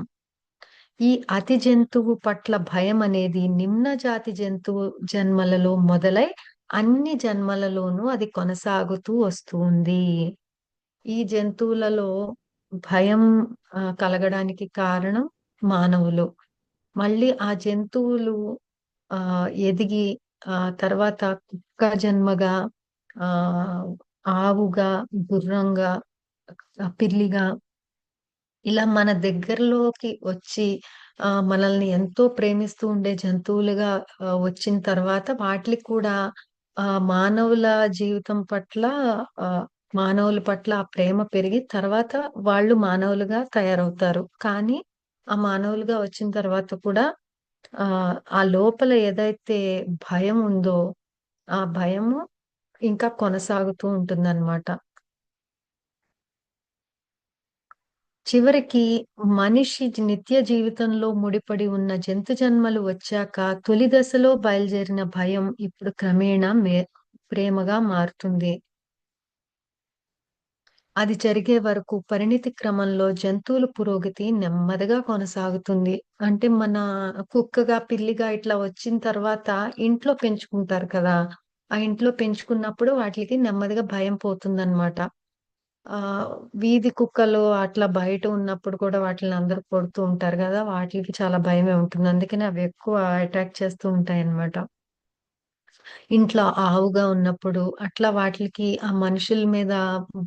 ఈ అతి జంతువు పట్ల భయమనేది నిమ్న జాతి జంతువు జన్మలలో మొదలై అన్ని జన్మలలోనూ అది కొనసాగుతూ వస్తూ ఉంది. ఈ జంతువులలో భయం కలగడానికి కారణం మానవులు. మళ్ళీ ఆ జంతువులు ఎదిగి తర్వాత కుక్క జన్మగా, ఆహ్, ఆవుగా, గుర్రంగా, పిల్లిగా ఇలా మన దగ్గరలోకి వచ్చి మనల్ని ఎంతో ప్రేమిస్తూ ఉండే జంతువులుగా వచ్చిన తర్వాత వాటిలికి కూడా మానవుల జీవితం పట్ల ఆహ్, మానవుల పట్ల ఆ ప్రేమ పెరిగి తర్వాత వాళ్ళు మానవులుగా తయారవుతారు. కానీ ఆ మానవులుగా వచ్చిన తర్వాత కూడా ఆ లోపల ఏదైతే భయం ఉందో, ఆ భయము ఇంకా కొనసాగుతూ ఉంటుందన్నమాట. చివరికి మనిషి నిత్య జీవితంలో ముడిపడి ఉన్న జంతు జన్మలు వచ్చాక తొలి దశలో బయలుదేరిన భయం ఇప్పుడు క్రమేణా ప్రేమగా మారుతుంది. అది జరిగే వరకు పరిణితి క్రమంలో జంతువుల పురోగతి నెమ్మదిగా కొనసాగుతుంది. అంటే మన కుక్కగా, పిల్లిగా ఇట్లా వచ్చిన తర్వాత ఇంట్లో పెంచుకుంటారు కదా! ఆ ఇంట్లో పెంచుకున్నప్పుడు వాటిలికి నెమ్మదిగా భయం పోతుందన్నమాట. ఆహ్, వీధి కుక్కలు అట్లా బయట ఉన్నప్పుడు కూడా వాటిల్ని అందరూ కొడుతూ ఉంటారు గదా! వాటిలికి చాలా భయమే ఉంటుంది. అందుకనే అవి ఎక్కువ అటాక్ చేస్తూ ఉంటాయన్నమాట. ఇంట్లో ఆవుగా ఉన్నప్పుడు అట్లా వాటిలికి ఆ మనుషుల మీద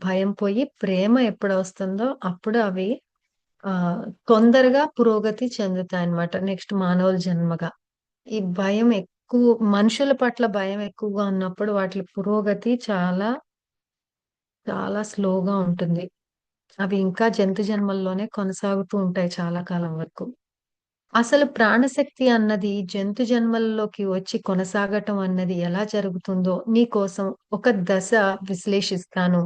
భయం పోయి ప్రేమ ఎప్పుడొస్తుందో అప్పుడు అవి ఆహ్, తొందరగా పురోగతి చెందుతాయన్నమాట. నెక్స్ట్ మానవుల జన్మగా. ఈ భయం మనుషుల పట్ల భయం ఎక్కువగా ఉన్నప్పుడు వాటిలి పురోగతి చాలా, చాలా స్లోగా ఉంటుంది. అవి ఇంకా జంతు జన్మల్లోనే కొనసాగుతూ ఉంటాయి చాలా కాలం వరకు. అసలు ప్రాణశక్తి అన్నది జంతు జన్మల్లోకి వచ్చి కొనసాగటం అన్నది ఎలా జరుగుతుందో నీకోసం ఒక దశ విశ్లేషిస్తాను.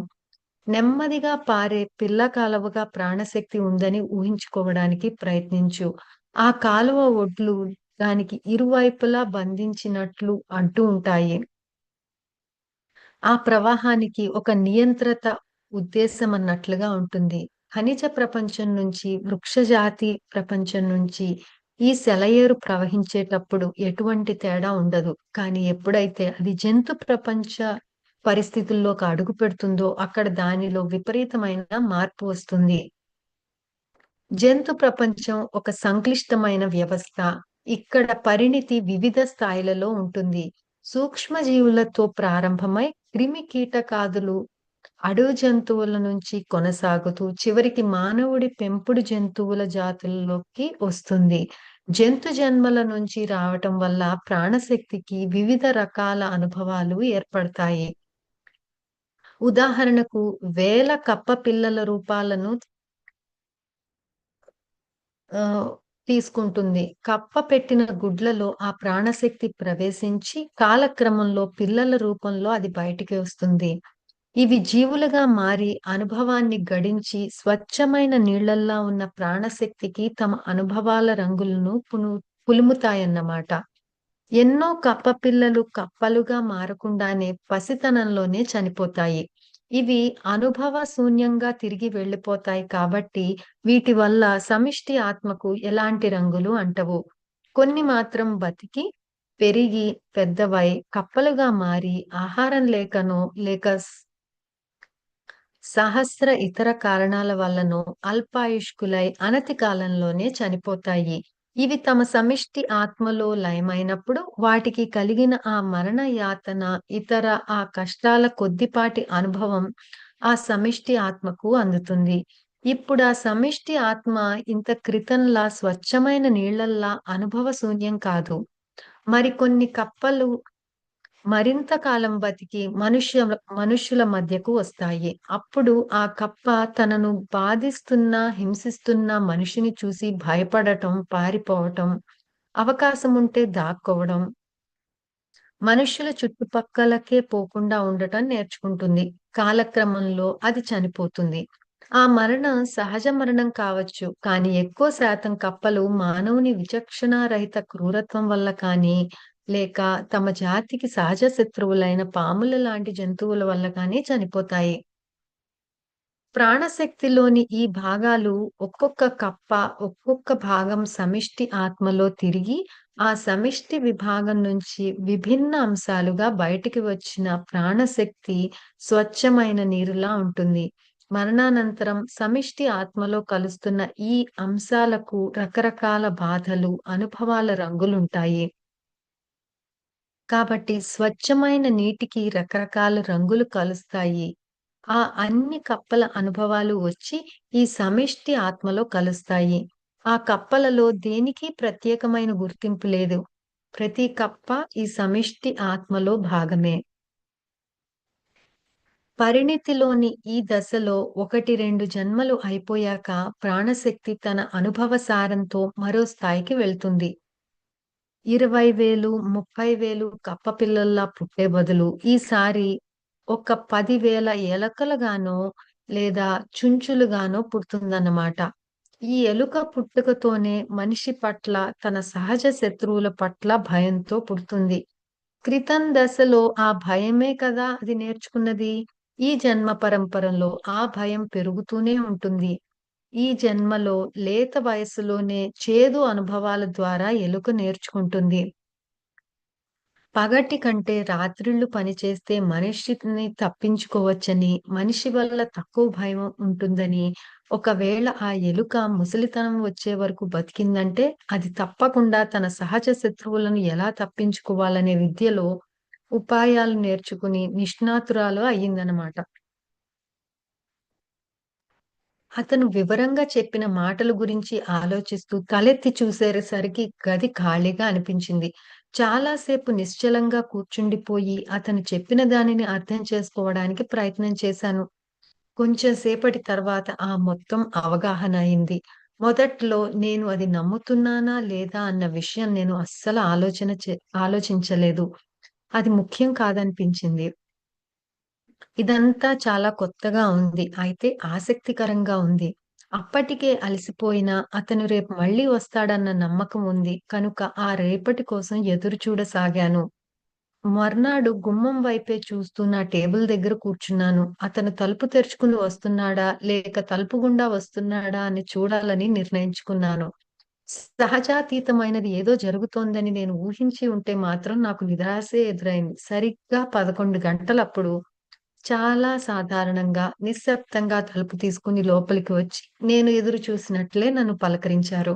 నెమ్మదిగా పారే పిల్ల కాలువగా ప్రాణశక్తి ఉందని ఊహించుకోవడానికి ప్రయత్నించు. ఆ కాలువ ఒడ్లు దానికి ఇరువైపులా బంధించినట్లు అంటూ ఉంటాయి. ఆ ప్రవాహానికి ఒక నియంత్రిత ఉద్దేశం అన్నట్లుగా ఉంటుంది. ఖనిజ ప్రపంచం నుంచి, వృక్షజాతి ప్రపంచం నుంచి ఈ సెలయేరు ప్రవహించేటప్పుడు ఎటువంటి తేడా ఉండదు. కానీ ఎప్పుడైతే అది జంతు ప్రపంచ పరిస్థితుల్లోకి అడుగుపెడుతుందో అక్కడ దానిలో విపరీతమైన మార్పు వస్తుంది. జంతు ప్రపంచం ఒక సంక్లిష్టమైన వ్యవస్థ. ఇక్కడ పరిణితి వివిధ స్థాయిలలో ఉంటుంది. సూక్ష్మజీవులతో ప్రారంభమై క్రిమి కీటకాదులు, అడవి జంతువుల నుంచి కొనసాగుతూ చివరికి మానవుడి పెంపుడు జంతువుల జాతుల్లోకి వస్తుంది. జంతు జన్మల నుంచి రావటం వల్ల ప్రాణశక్తికి వివిధ రకాల అనుభవాలు ఏర్పడతాయి. ఉదాహరణకు వేల కప్ప పిల్లల రూపాలను ఆహ్, తీసుకుంటుంది. కప్ప పెట్టిన గుడ్లలో ఆ ప్రాణశక్తి ప్రవేశించి కాలక్రమంలో పిల్లల రూపంలో అది బయటికి వస్తుంది. ఇవి జీవులుగా మారి అనుభవాన్ని గడించి స్వచ్ఛమైన నీళ్ళల్లా ఉన్న ప్రాణశక్తికి తమ అనుభవాల రంగులను పులుముతాయన్నమాట. ఎన్నో కప్పపిల్లలు కప్పలుగా మారకుండానే పసితనంలోనే చనిపోతాయి. ఇవి అనుభవ శూన్యంగా తిరిగి వెళ్ళిపోతాయి కాబట్టి వీటి వల్ల సమిష్టి ఆత్మకు ఎలాంటి రంగులు అంటవు. కొన్ని మాత్రం బతికి, పెరిగి, పెద్దవై కప్పలుగా మారి ఆహారం లేకనో లేక సహస్ర ఇతర కారణాల వల్లనో అల్పాయుష్కులై అనతి కాలంలోనే చనిపోతాయి. ఇవి తమ సమిష్టి ఆత్మలో లయమైనప్పుడు వాటికి కలిగిన ఆ మరణ యాతన, ఇతర ఆ కష్టాల కొద్దిపాటి అనుభవం ఆ సమిష్టి ఆత్మకు అందుతుంది. ఇప్పుడా సమిష్టి ఆత్మ ఇంత క్రితంలా స్వచ్ఛమైన నీళ్ళల్లా అనుభవ శూన్యం కాదు. మరికొన్ని కప్పలు మరింత కాలం బతికి మనుష్యుల మధ్యకు వస్తాయి. అప్పుడు ఆ కప్ప తనను బాధిస్తున్న, హింసిస్తున్న మనిషిని చూసి భయపడటం, పారిపోవటం, అవకాశముంటే దాక్కోవడం, మనుష్యుల చుట్టుపక్కలకే పోకుండా ఉండటం నేర్చుకుంటుంది. కాలక్రమంలో అది చనిపోతుంది. ఆ మరణం సహజ మరణం కావచ్చు. కానీ ఎక్కువ శాతం కప్పలు మానవుని విచక్షణారహిత క్రూరత్వం వల్ల కానీ, లేక తమ జాతికి సహజ శత్రువులైన పాముల లాంటి జంతువుల వల్ల కానీ చనిపోతాయి. ప్రాణశక్తిలోని ఈ భాగాలు ఒక్కొక్క కప్ప, ఒక్కొక్క భాగం సమిష్టి ఆత్మలో తిరిగి, ఆ సమిష్టి విభాగం నుంచి విభిన్న అంశాలుగా బయటికి వచ్చిన ప్రాణశక్తి స్వచ్ఛమైన నీరులా ఉంటుంది. మరణానంతరం సమిష్టి ఆత్మలో కలుస్తున్న ఈ అంశాలకు రకరకాల బాధలు, అనుభవాల రంగులుంటాయి. కాబట్టి స్వచ్ఛమైన నీటికి రకరకాల రంగులు కలుస్తాయి. ఆ అన్ని కప్పల అనుభవాలు వచ్చి ఈ సమిష్టి ఆత్మలో కలుస్తాయి. ఆ కప్పలలో దేనికి ప్రత్యేకమైన గుర్తింపు లేదు. ప్రతి కప్ప ఈ సమిష్టి ఆత్మలో భాగమే. పరిణితిలోని ఈ దశలో 1, 2 జన్మలు అయిపోయాక ప్రాణశక్తి తన అనుభవ సారంతో మరో స్థాయికి వెళ్తుంది. 20,000, 30,000 కప్పపిల్లల్లా పుట్టే బదులు ఈసారి ఒక 10,000 ఎలకలుగానో లేదా చుంచులుగానో పుడుతుందన్నమాట. ఈ ఎలుక పుట్టుకతోనే మనిషి పట్ల, తన సహజ శత్రువుల పట్ల భయంతో పుడుతుంది. క్రితం దశలో ఆ భయమే కదా అది నేర్చుకున్నది. ఈ జన్మ పరంపరలో ఆ భయం పెరుగుతూనే ఉంటుంది. ఈ జన్మలో లేత వయస్సులోనే చేదు అనుభవాల ద్వారా ఎలుక నేర్చుకుంటుంది. పగటి కంటే రాత్రిళ్ళు పనిచేస్తే మనిషిని తప్పించుకోవచ్చని, మనిషి వల్ల తక్కువ భయం ఉంటుందని, ఒకవేళ ఆ ఎలుక ముసలితనం వచ్చే వరకు బతికిందంటే, అది తప్పకుండా తన సహజ శత్రువులను ఎలా తప్పించుకోవాలనే విద్యలో ఉపాయాలు నేర్చుకుని నిష్ణాతురాలు అయ్యిందనమాట. అతను వివరంగా చెప్పిన మాటల గురించి ఆలోచిస్తూ తలెత్తి చూసేసరికి గది ఖాళీగా అనిపించింది. చాలా సేపు నిశ్చలంగా కూర్చుండిపోయి అతను చెప్పిన దానిని అర్థం చేసుకోవడానికి ప్రయత్నం చేశాను. కొంచెం సేపటి తర్వాత ఆ మొత్తం అవగాహన అయింది. మొదట్లో నేను అది నమ్ముతున్నానా లేదా అన్న విషయం నేను అస్సలు ఆలోచించలేదు. అది ముఖ్యం కాదనిపించింది. ఇదంతా చాలా కొత్తగా ఉంది. అయితే ఆసక్తికరంగా ఉంది. అప్పటికే అలసిపోయిన అతను రేపు మళ్ళీ వస్తాడన్న నమ్మకం ఉంది. కనుక ఆ రేపటి కోసం ఎదురు చూడసాగాను. మర్నాడు గుమ్మం వైపే చూస్తూ నా టేబుల్ దగ్గర కూర్చున్నాను. అతను తలుపు తెరుచుకుని వస్తున్నాడా? లేక తలుపు గుండా వస్తున్నాడా అని చూడాలని నిర్ణయించుకున్నాను. సహజాతీతమైనది ఏదో జరుగుతోందని నేను ఊహించి ఉంటే మాత్రం నాకు నిరాశే ఎదురైంది. సరిగ్గా 11 గంటలప్పుడు చాలా సాధారణంగా, నిశ్శబ్దంగా తలుపు తీసుకుని లోపలికి వచ్చి, నేను ఎదురు చూసినట్లే నన్ను పలకరించారు.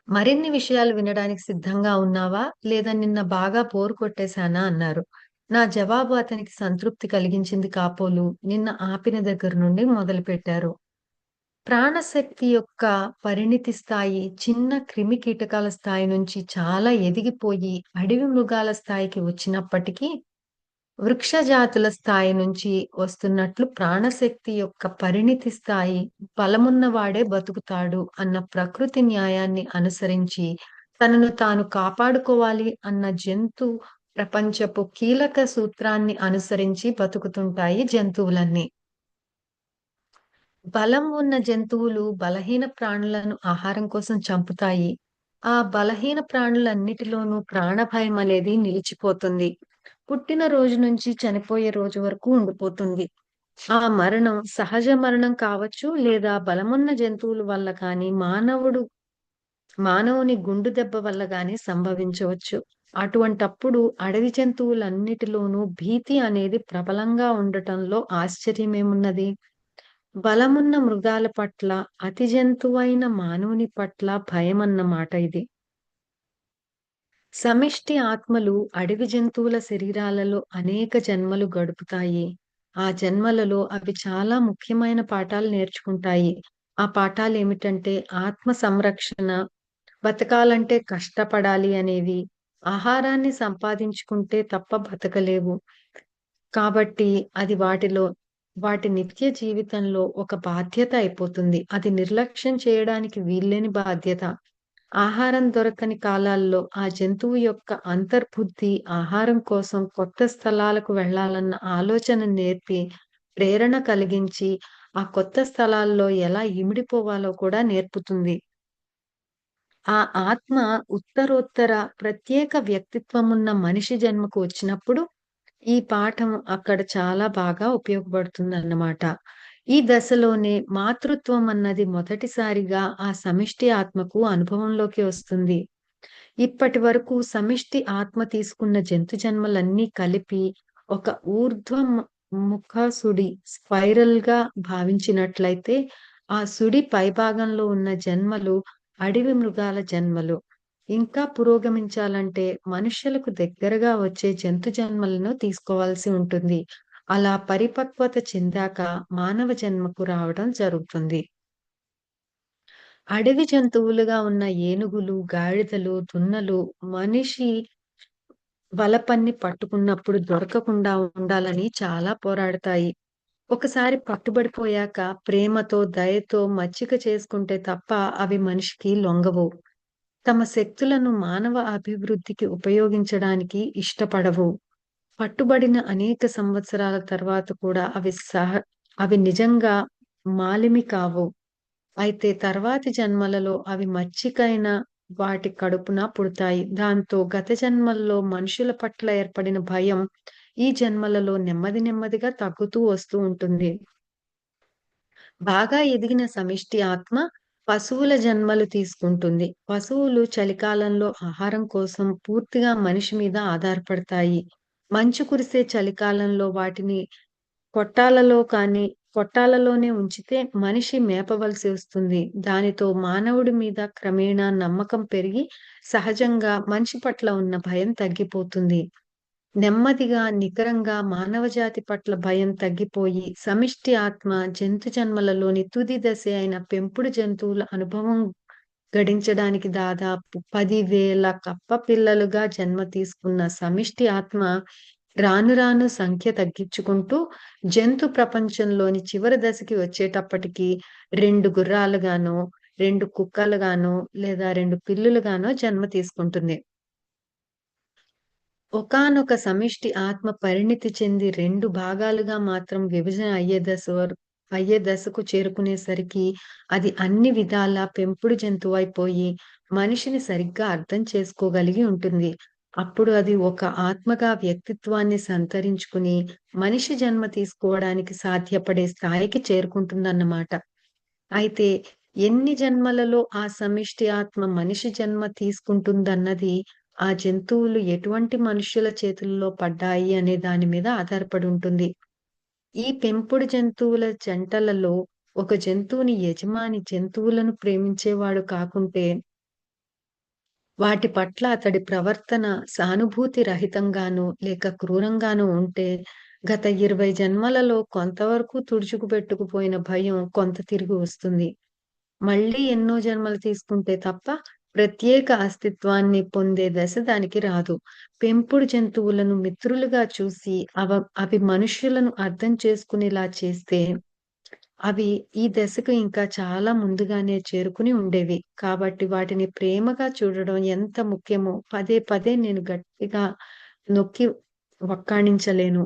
"మరిన్ని విషయాలు వినడానికి సిద్ధంగా ఉన్నావా? లేదా నిన్న బాగా బోర్ కొట్టేశానా?" అన్నారు. నా జవాబు అతనికి సంతృప్తి కలిగించింది కాబోలు నిన్న ఆపిన దగ్గర నుండి మొదలుపెట్టారు. ప్రాణశక్తి యొక్క పరిణితి స్థాయి చిన్న క్రిమి కీటకాల స్థాయి నుంచి చాలా ఎదిగిపోయి అడవి మృగాల స్థాయికి వచ్చినప్పటికీ వృక్షజాతుల స్థాయి నుంచి వస్తున్నట్లు ప్రాణశక్తి యొక్క పరిణితి స్థాయి బలమున్నవాడే బతుకుతాడు అన్న ప్రకృతి న్యాయాన్ని అనుసరించి తనను తాను కాపాడుకోవాలి అన్న జంతు ప్రపంచపు కీలక సూత్రాన్ని అనుసరించి బతుకుతుంటాయి జంతువులన్నీ. బలం ఉన్న జంతువులు బలహీన ప్రాణులను ఆహారం కోసం చంపుతాయి. ఆ బలహీన ప్రాణులన్నిటిలోనూ ప్రాణభయం అనేది నిలిచిపోతుంది. పుట్టిన రోజు నుంచి చనిపోయే రోజు వరకు ఉండిపోతుంది. ఆ మరణం సహజ మరణం కావచ్చు, లేదా బలమున్న జంతువుల వల్ల కానీ, మానవుని గుండు దెబ్బ వల్ల గాని సంభవించవచ్చు. అటువంటప్పుడు అడవి జంతువులన్నిటిలోనూ భీతి అనేది ప్రబలంగా ఉండటంలో ఆశ్చర్యమేమున్నది? బలమున్న మృగాల పట్ల, అతి జంతువైన మానవుని పట్ల భయమన్నమాట ఇది. సమిష్టి ఆత్మలు అడవి జంతువుల శరీరాలలో అనేక జన్మలు గడుపుతాయి. ఆ జన్మలలో అవి చాలా ముఖ్యమైన పాఠాలు నేర్చుకుంటాయి. ఆ పాఠాలేమిటంటే ఆత్మ సంరక్షణ, బతకాలంటే కష్టపడాలి అనేవి, ఆహారాన్ని సంపాదించుకుంటే తప్ప బతకలేవు. కాబట్టి అది వాటి నిత్య జీవితంలో ఒక బాధ్యత అయిపోతుంది. అది నిర్లక్ష్యం చేయడానికి వీల్లేని బాధ్యత. ఆహారం దొరకని కాలాల్లో ఆ జంతువు యొక్క అంతర్బుద్ధి ఆహారం కోసం కొత్త స్థలాలకు వెళ్ళాలన్న ఆలోచన నేర్పి, ప్రేరణ కలిగించి, ఆ కొత్త స్థలాల్లో ఎలా ఇమిడిపోవాలో కూడా నేర్పుతుంది. ఆ ఆత్మ ఉత్తరోత్తర ప్రత్యేక వ్యక్తిత్వమున్న మనిషి జన్మకు వచ్చినప్పుడు ఈ పాఠం అక్కడ చాలా బాగా ఉపయోగపడుతుందన్నమాట. ఈ దశలోనే మాతృత్వం అన్నది మొదటిసారిగా ఆ సమిష్టి ఆత్మకు అనుభవంలోకి వస్తుంది. ఇప్పటి వరకు సమిష్టి ఆత్మ తీసుకున్న జంతు జన్మలన్నీ కలిపి ఒక ముఖ సుడి స్పైరల్‌గా భావించినట్లయితే, ఆ సుడి పైభాగంలో ఉన్న జన్మలు అడవి మృగాల జన్మలు. ఇంకా పురోగమించాలంటే మనుష్యులకు దగ్గరగా వచ్చే జంతు జన్మలను తీసుకోవాల్సి ఉంటుంది. అలా పరిపక్వత చెందాక మానవ జన్మకు రావడం జరుగుతుంది. అడవి జంతువులుగా ఉన్న ఏనుగులు, గాడిదలు, దున్నలు మనిషి వల పన్ని పట్టుకున్నప్పుడు దొరకకుండా ఉండాలని చాలా పోరాడతాయి. ఒకసారి పట్టుబడిపోయాక ప్రేమతో, దయతో మచ్చిక చేసుకుంటే తప్ప అవి మనిషికి లొంగవు. తమ శక్తులను మానవ అభివృద్ధికి ఉపయోగించడానికి ఇష్టపడవు. పట్టుబడిన అనేక సంవత్సరాల తర్వాత కూడా అవి నిజంగా మాలిమి కావు. అయితే తర్వాతి జన్మలలో అవి మచ్చికైన వాటి కడుపున పుడతాయి. దాంతో గత జన్మల్లో మనుషుల పట్ల ఏర్పడిన భయం ఈ జన్మలలో నెమ్మది నెమ్మదిగా తగ్గుతూ వస్తూ ఉంటుంది. బాగా ఎదిగిన సమిష్టి ఆత్మ పశువుల జన్మలు తీసుకుంటుంది. పశువులు చలికాలంలో ఆహారం కోసం పూర్తిగా మనిషి మీద ఆధారపడతాయి. మంచు కురిసే చలికాలంలో వాటిని కొట్టాలలో కానీ కొట్టాలలోనే ఉంచితే మనిషి మేపవలసి వస్తుంది. దానితో మానవుడి మీద క్రమేణా నమ్మకం పెరిగి సహజంగా మనిషి పట్ల ఉన్న భయం తగ్గిపోతుంది. నెమ్మదిగా, నికరంగా మానవజాతి పట్ల భయం తగ్గిపోయి, సమిష్టి ఆత్మ జంతు జన్మలలోని తుది దశ అయిన పెంపుడు జంతువుల అనుభవం గడించడానికి దాదాపు 10,000 కప్ప పిల్లలుగా జన్మ తీసుకున్న సమిష్టి ఆత్మ రాను రాను సంఖ్య తగ్గించుకుంటూ జంతు ప్రపంచంలోని చివరి దశకి వచ్చేటప్పటికి 2 గుర్రాలుగానో, 2 కుక్కలుగానో లేదా 2 పిల్లులుగానో జన్మ తీసుకుంటుంది. ఒకానొక సమిష్టి ఆత్మ పరిణితి చెంది 2 భాగాలుగా మాత్రం విభజన అయ్యే దశకు చేరుకునేసరికి అది అన్ని విధాలా పెంపుడు జంతువైపోయి మనిషిని సరిగ్గా అర్థం చేసుకోగలిగి ఉంటుంది. అప్పుడు అది ఒక ఆత్మగా వ్యక్తిత్వాన్ని సంతరించుకుని మనిషి జన్మ తీసుకోవడానికి సాధ్యపడే స్థాయికి చేరుకుంటుందన్నమాట. అయితే ఎన్ని జన్మలలో ఆ సమిష్టి ఆత్మ మనిషి జన్మ తీసుకుంటుందన్నది ఆ జంతువులు ఎటువంటి మనుష్యుల చేతుల్లో పడ్డాయి అనే దాని మీద ఆధారపడి ఉంటుంది. ఈ పెంపుడు జంతువుల జంటలలో ఒక జంతువుని యజమాని జంతువులను ప్రేమించేవాడు కాకుంటే వాటి పట్ల అతడి ప్రవర్తన సానుభూతి రహితంగానో లేక క్రూరంగానో ఉంటే గత 20 జన్మలలో కొంతవరకు తుడుచుకుపెట్టుకుపోయిన భయం కొంత తిరిగి వస్తుంది. మళ్ళీ ఎన్నో జన్మలు తీసుకుంటే తప్ప ప్రత్యేక అస్తిత్వాన్ని పొందే దశ దానికి రాదు. పెంపుడు జంతువులను మిత్రులుగా చూసి అవి మనుష్యులను అర్థం చేసుకునేలా చేస్తే అవి ఈ దశకు ఇంకా చాలా ముందుగానే చేరుకుని ఉండేవి. కాబట్టి వాటిని ప్రేమగా చూడడం ఎంత ముఖ్యమో పదే పదే నేను గట్టిగా నొక్కి వక్కాణించలేను.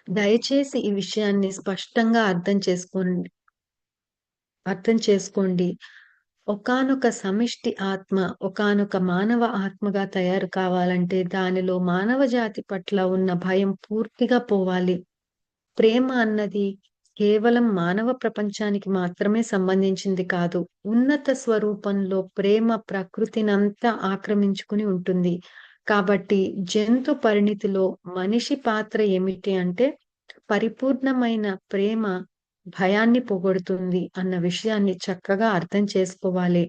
దయచేసి ఈ విషయాన్ని స్పష్టంగా అర్థం చేసుకోండి. ఒకానొక సమిష్టి ఆత్మ, ఒకానొక మానవ ఆత్మగా తయారు కావాలంటే దానిలో మానవ జాతి పట్ల ఉన్న భయం పూర్తిగా పోవాలి. ప్రేమ అన్నది కేవలం మానవ ప్రపంచానికి మాత్రమే సంబంధించింది కాదు. ఉన్నత స్వరూపంలో ప్రేమ ప్రకృతినంతా ఆక్రమించుకుని ఉంటుంది. కాబట్టి జంతు పరిణితిలో మనిషి పాత్ర ఏమిటి అంటే పరిపూర్ణమైన ప్రేమ భయాన్ని పోగొడుతుంది అన్న విషయాన్ని చక్కగా అర్థం చేసుకోవాలి.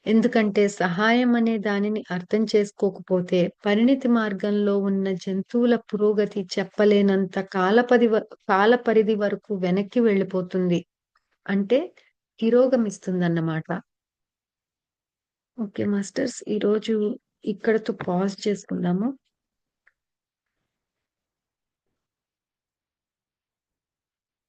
ఎందుకంటే సహాయం అనే దానిని అర్థం చేసుకోకపోతే పరిణితి మార్గంలో ఉన్న జంతువుల పురోగతి చెప్పలేనంత కాల పరిధి వరకు వెనక్కి వెళ్ళిపోతుంది. అంటే తిరోగమిస్తుందన్నమాట. Okay masters. ఈరోజు ఇక్కడితో పాజ్ చేసుకుందాము.